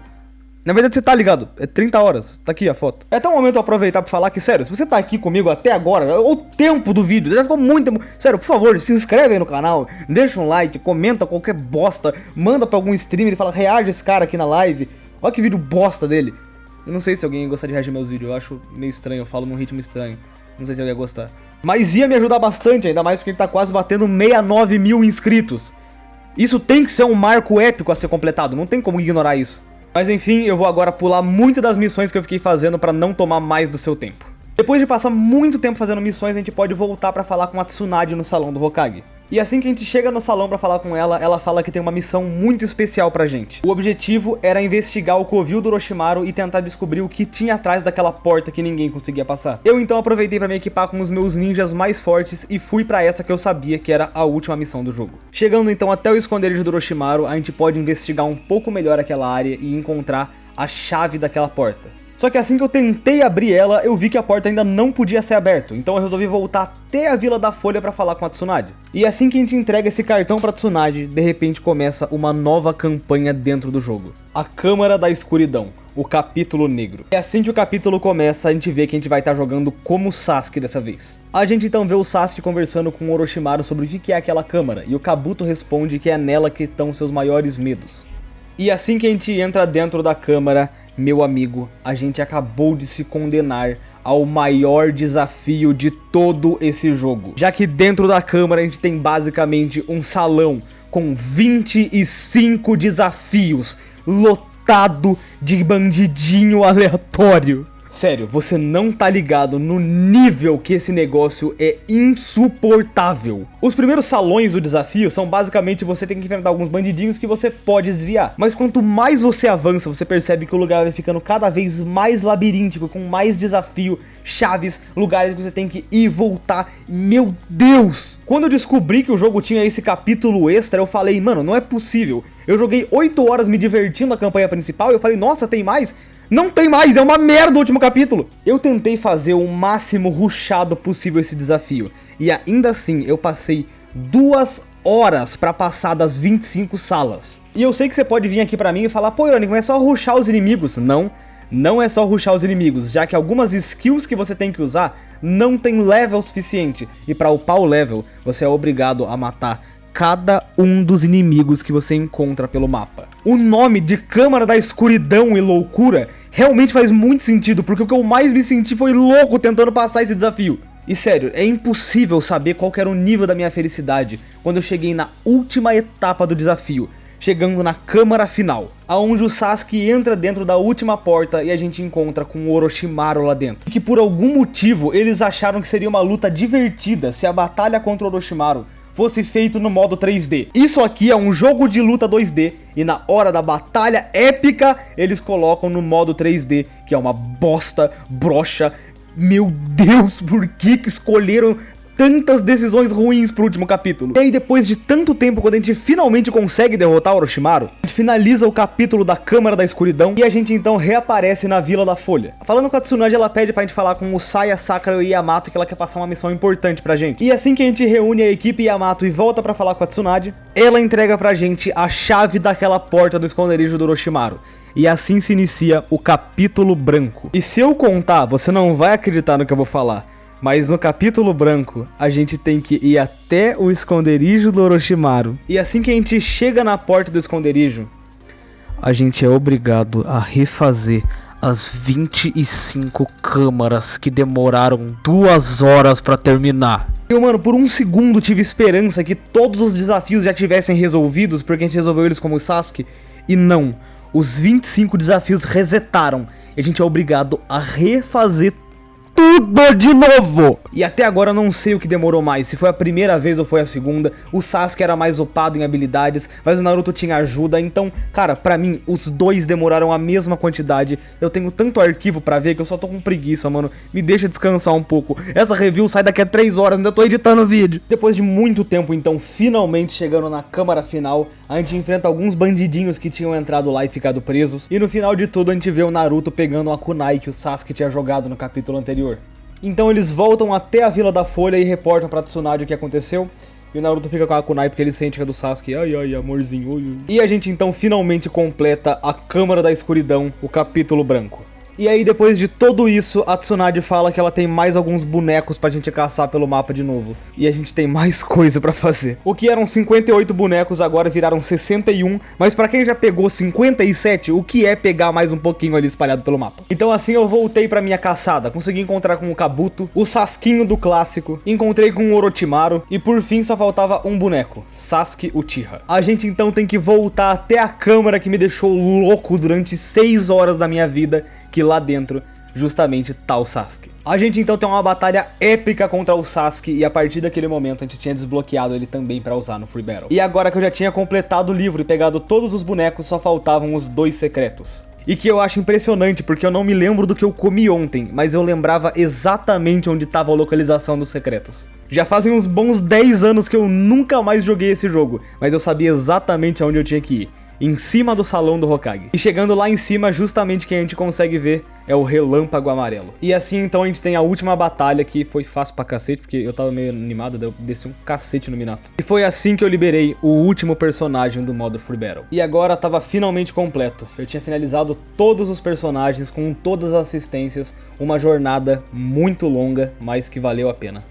Na verdade você tá ligado, é 30 horas, tá aqui a foto. É até o momento de eu aproveitar pra falar que, sério, se você tá aqui comigo até agora, o tempo do vídeo, já ficou muito tempo. Sério, por favor, se inscreve aí no canal, deixa um like, comenta qualquer bosta, manda pra algum streamer e fala, reage esse cara aqui na live. Olha que vídeo bosta dele. Eu não sei se alguém gosta de reagir meus vídeos, eu acho meio estranho, eu falo num ritmo estranho. Não sei se alguém ia gostar. Mas ia me ajudar bastante, ainda mais porque ele tá quase batendo 69 mil inscritos. Isso tem que ser um marco épico a ser completado, não tem como ignorar isso. Mas enfim, eu vou agora pular muitas das missões que eu fiquei fazendo pra não tomar mais do seu tempo. Depois de passar muito tempo fazendo missões, a gente pode voltar pra falar com a Tsunade no salão do Hokage. E assim que a gente chega no salão pra falar com ela, ela fala que tem uma missão muito especial pra gente. O objetivo era investigar o covil do Orochimaru e tentar descobrir o que tinha atrás daquela porta que ninguém conseguia passar. Eu então aproveitei pra me equipar com os meus ninjas mais fortes e fui pra essa que eu sabia que era a última missão do jogo. Chegando então até o esconderijo do Orochimaru, a gente pode investigar um pouco melhor aquela área e encontrar a chave daquela porta. Só que assim que eu tentei abrir ela, eu vi que a porta ainda não podia ser aberta, então eu resolvi voltar até a Vila da Folha pra falar com a Tsunade. E assim que a gente entrega esse cartão pra Tsunade, de repente começa uma nova campanha dentro do jogo. A Câmara da Escuridão, o capítulo negro. E assim que o capítulo começa, a gente vê que a gente vai estar jogando como Sasuke dessa vez. A gente então vê o Sasuke conversando com o Orochimaru sobre o que é aquela câmara, e o Kabuto responde que é nela que estão seus maiores medos. E assim que a gente entra dentro da câmara, meu amigo, a gente acabou de se condenar ao maior desafio de todo esse jogo. Já que dentro da câmara a gente tem basicamente um salão com 25 desafios lotado de bandidinho aleatório. Sério, você não tá ligado no nível que esse negócio é insuportável. Os primeiros salões do desafio são basicamente você tem que enfrentar alguns bandidinhos que você pode desviar. Mas quanto mais você avança, você percebe que o lugar vai ficando cada vez mais labiríntico, com mais desafio, chaves, lugares que você tem que ir e voltar. Meu Deus! Quando eu descobri que o jogo tinha esse capítulo extra, eu falei, mano, não é possível. Eu joguei 8 horas me divertindo na campanha principal e eu falei, nossa, tem mais? Não tem mais, é uma merda o último capítulo. Eu tentei fazer o máximo rushado possível esse desafio. E ainda assim, eu passei 2 horas pra passar das 25 salas. E eu sei que você pode vir aqui pra mim e falar, pô, Irônico, é só rushar os inimigos. Não é só rushar os inimigos, já que algumas skills que você tem que usar não tem level suficiente. E pra upar o level, você é obrigado a matar cada um dos inimigos que você encontra pelo mapa. O nome de Câmara da Escuridão e Loucura realmente faz muito sentido, porque o que eu mais me senti foi louco tentando passar esse desafio. E sério, é impossível saber qual que era o nível da minha felicidade quando eu cheguei na última etapa do desafio, chegando na câmara final, aonde o Sasuke entra dentro da última porta e a gente encontra com o Orochimaru lá dentro. E que por algum motivo eles acharam que seria uma luta divertida se a batalha contra o Orochimaru fosse feito no modo 3D. Isso aqui é um jogo de luta 2D e na hora da batalha épica eles colocam no modo 3D, que é uma bosta, broxa. Meu Deus, por que escolheram tantas decisões ruins pro último capítulo? E aí depois de tanto tempo, quando a gente finalmente consegue derrotar o Orochimaru, a gente finaliza o capítulo da Câmara da Escuridão e a gente então reaparece na Vila da Folha. Falando com a Tsunade, ela pede pra gente falar com o Saya, Sakura e Yamato que ela quer passar uma missão importante pra gente. E assim que a gente reúne a equipe Yamato e volta pra falar com a Tsunade, ela entrega pra gente a chave daquela porta do esconderijo do Orochimaru. E assim se inicia o capítulo branco. E se eu contar, você não vai acreditar no que eu vou falar, mas no capítulo branco, a gente tem que ir até o esconderijo do Orochimaru. E assim que a gente chega na porta do esconderijo, a gente é obrigado a refazer as 25 câmaras que demoraram 2 horas pra terminar. Eu, mano, por um segundo tive esperança que todos os desafios já tivessem resolvidos, porque a gente resolveu eles como o Sasuke. E não, os 25 desafios resetaram. E a gente é obrigado a refazer tudo de novo. E até agora eu não sei o que demorou mais, se foi a primeira vez ou foi a segunda. O Sasuke era mais upado em habilidades, mas o Naruto tinha ajuda. Então, cara, pra mim, os dois demoraram a mesma quantidade. Eu tenho tanto arquivo pra ver que eu só tô com preguiça, mano. Me deixa descansar um pouco. Essa review sai daqui a 3 horas, ainda tô editando o vídeo. Depois de muito tempo, então, finalmente chegando na câmara final, a gente enfrenta alguns bandidinhos que tinham entrado lá e ficado presos. E no final de tudo, a gente vê o Naruto pegando a kunai que o Sasuke tinha jogado no capítulo anterior. Então eles voltam até a Vila da Folha e reportam pra Tsunade o que aconteceu. E o Naruto fica com a kunai porque ele sente que é do Sasuke. Ai, ai, amorzinho. Oi, oi. E a gente então finalmente completa a Câmara da Escuridão, o capítulo branco. E aí depois de tudo isso, a Tsunade fala que ela tem mais alguns bonecos pra gente caçar pelo mapa de novo. E a gente tem mais coisa pra fazer. O que eram 58 bonecos agora viraram 61, mas pra quem já pegou 57, o que é pegar mais um pouquinho ali espalhado pelo mapa? Então assim eu voltei pra minha caçada, consegui encontrar com o Kabuto, o Sasquinho do clássico, encontrei com o Orochimaru e por fim só faltava um boneco, Sasuke Uchiha. A gente então tem que voltar até a câmara que me deixou louco durante 6 horas da minha vida, que lá dentro justamente tá o Sasuke. A gente então tem uma batalha épica contra o Sasuke e a partir daquele momento a gente tinha desbloqueado ele também pra usar no Free Battle. E agora que eu já tinha completado o livro e pegado todos os bonecos, só faltavam os 2 secretos. E que eu acho impressionante porque eu não me lembro do que eu comi ontem, mas eu lembrava exatamente onde estava a localização dos secretos. Já fazem uns bons 10 anos que eu nunca mais joguei esse jogo, mas eu sabia exatamente aonde eu tinha que ir. Em cima do salão do Hokage. E chegando lá em cima, justamente quem a gente consegue ver é o Relâmpago Amarelo. E assim então a gente tem a última batalha, que foi fácil pra cacete, porque eu tava meio animado, daí eu desci um cacete no Minato. E foi assim que eu liberei o último personagem do modo Free Battle. E agora tava finalmente completo. Eu tinha finalizado todos os personagens com todas as assistências, uma jornada muito longa, mas que valeu a pena.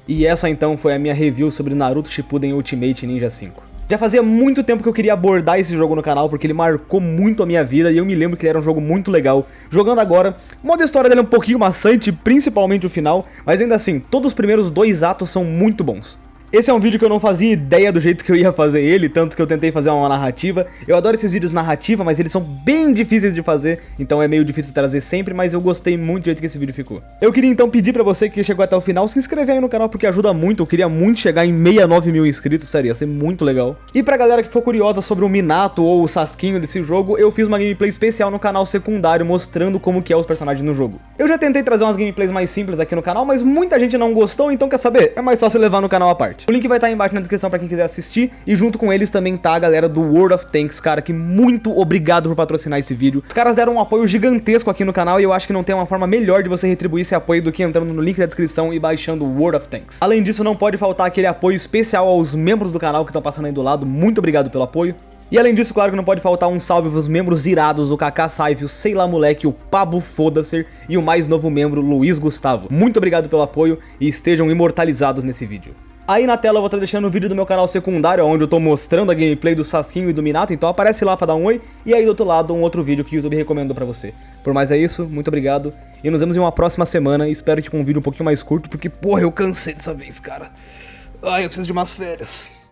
E essa então foi a minha review sobre Naruto Shippuden Ultimate Ninja 5. Já fazia muito tempo que eu queria abordar esse jogo no canal, porque ele marcou muito a minha vida e eu me lembro que ele era um jogo muito legal. Jogando agora, o modo história dele é um pouquinho maçante, principalmente o final, mas ainda assim, todos os primeiros 2 atos são muito bons. Esse é um vídeo que eu não fazia ideia do jeito que eu ia fazer ele, tanto que eu tentei fazer uma narrativa. Eu adoro esses vídeos narrativa, mas eles são bem difíceis de fazer, então é meio difícil trazer sempre, mas eu gostei muito do jeito que esse vídeo ficou. Eu queria então pedir pra você que chegou até o final, se inscrever aí no canal, porque ajuda muito. Eu queria muito chegar em 69 mil inscritos, sério, ia ser muito legal. E pra galera que for curiosa sobre o Minato ou o Sasquinho desse jogo, eu fiz uma gameplay especial no canal secundário, mostrando como que é os personagens no jogo. Eu já tentei trazer umas gameplays mais simples aqui no canal, mas muita gente não gostou, então quer saber? É mais fácil levar no canal à parte. O link vai estar aí embaixo na descrição pra quem quiser assistir, e junto com eles também tá a galera do World of Tanks, cara, que muito obrigado por patrocinar esse vídeo. Os caras deram um apoio gigantesco aqui no canal e eu acho que não tem uma forma melhor de você retribuir esse apoio do que entrando no link da descrição e baixando o World of Tanks. Além disso, não pode faltar aquele apoio especial aos membros do canal que estão passando aí do lado, muito obrigado pelo apoio. E além disso, claro que não pode faltar um salve pros membros irados, o Kaká Saive, o Sei Lá Moleque, o Pabo Foda-ser e o mais novo membro, Luiz Gustavo. Muito obrigado pelo apoio e estejam imortalizados nesse vídeo. Aí na tela eu vou estar deixando o vídeo do meu canal secundário, onde eu tô mostrando a gameplay do Sasquinho e do Minato, então aparece lá pra dar um oi, e aí do outro lado um outro vídeo que o YouTube recomendou pra você. Por mais é isso, muito obrigado, e nos vemos em uma próxima semana, espero que com um vídeo um pouquinho mais curto, porque porra, eu cansei dessa vez, cara. Ai, eu preciso de umas férias.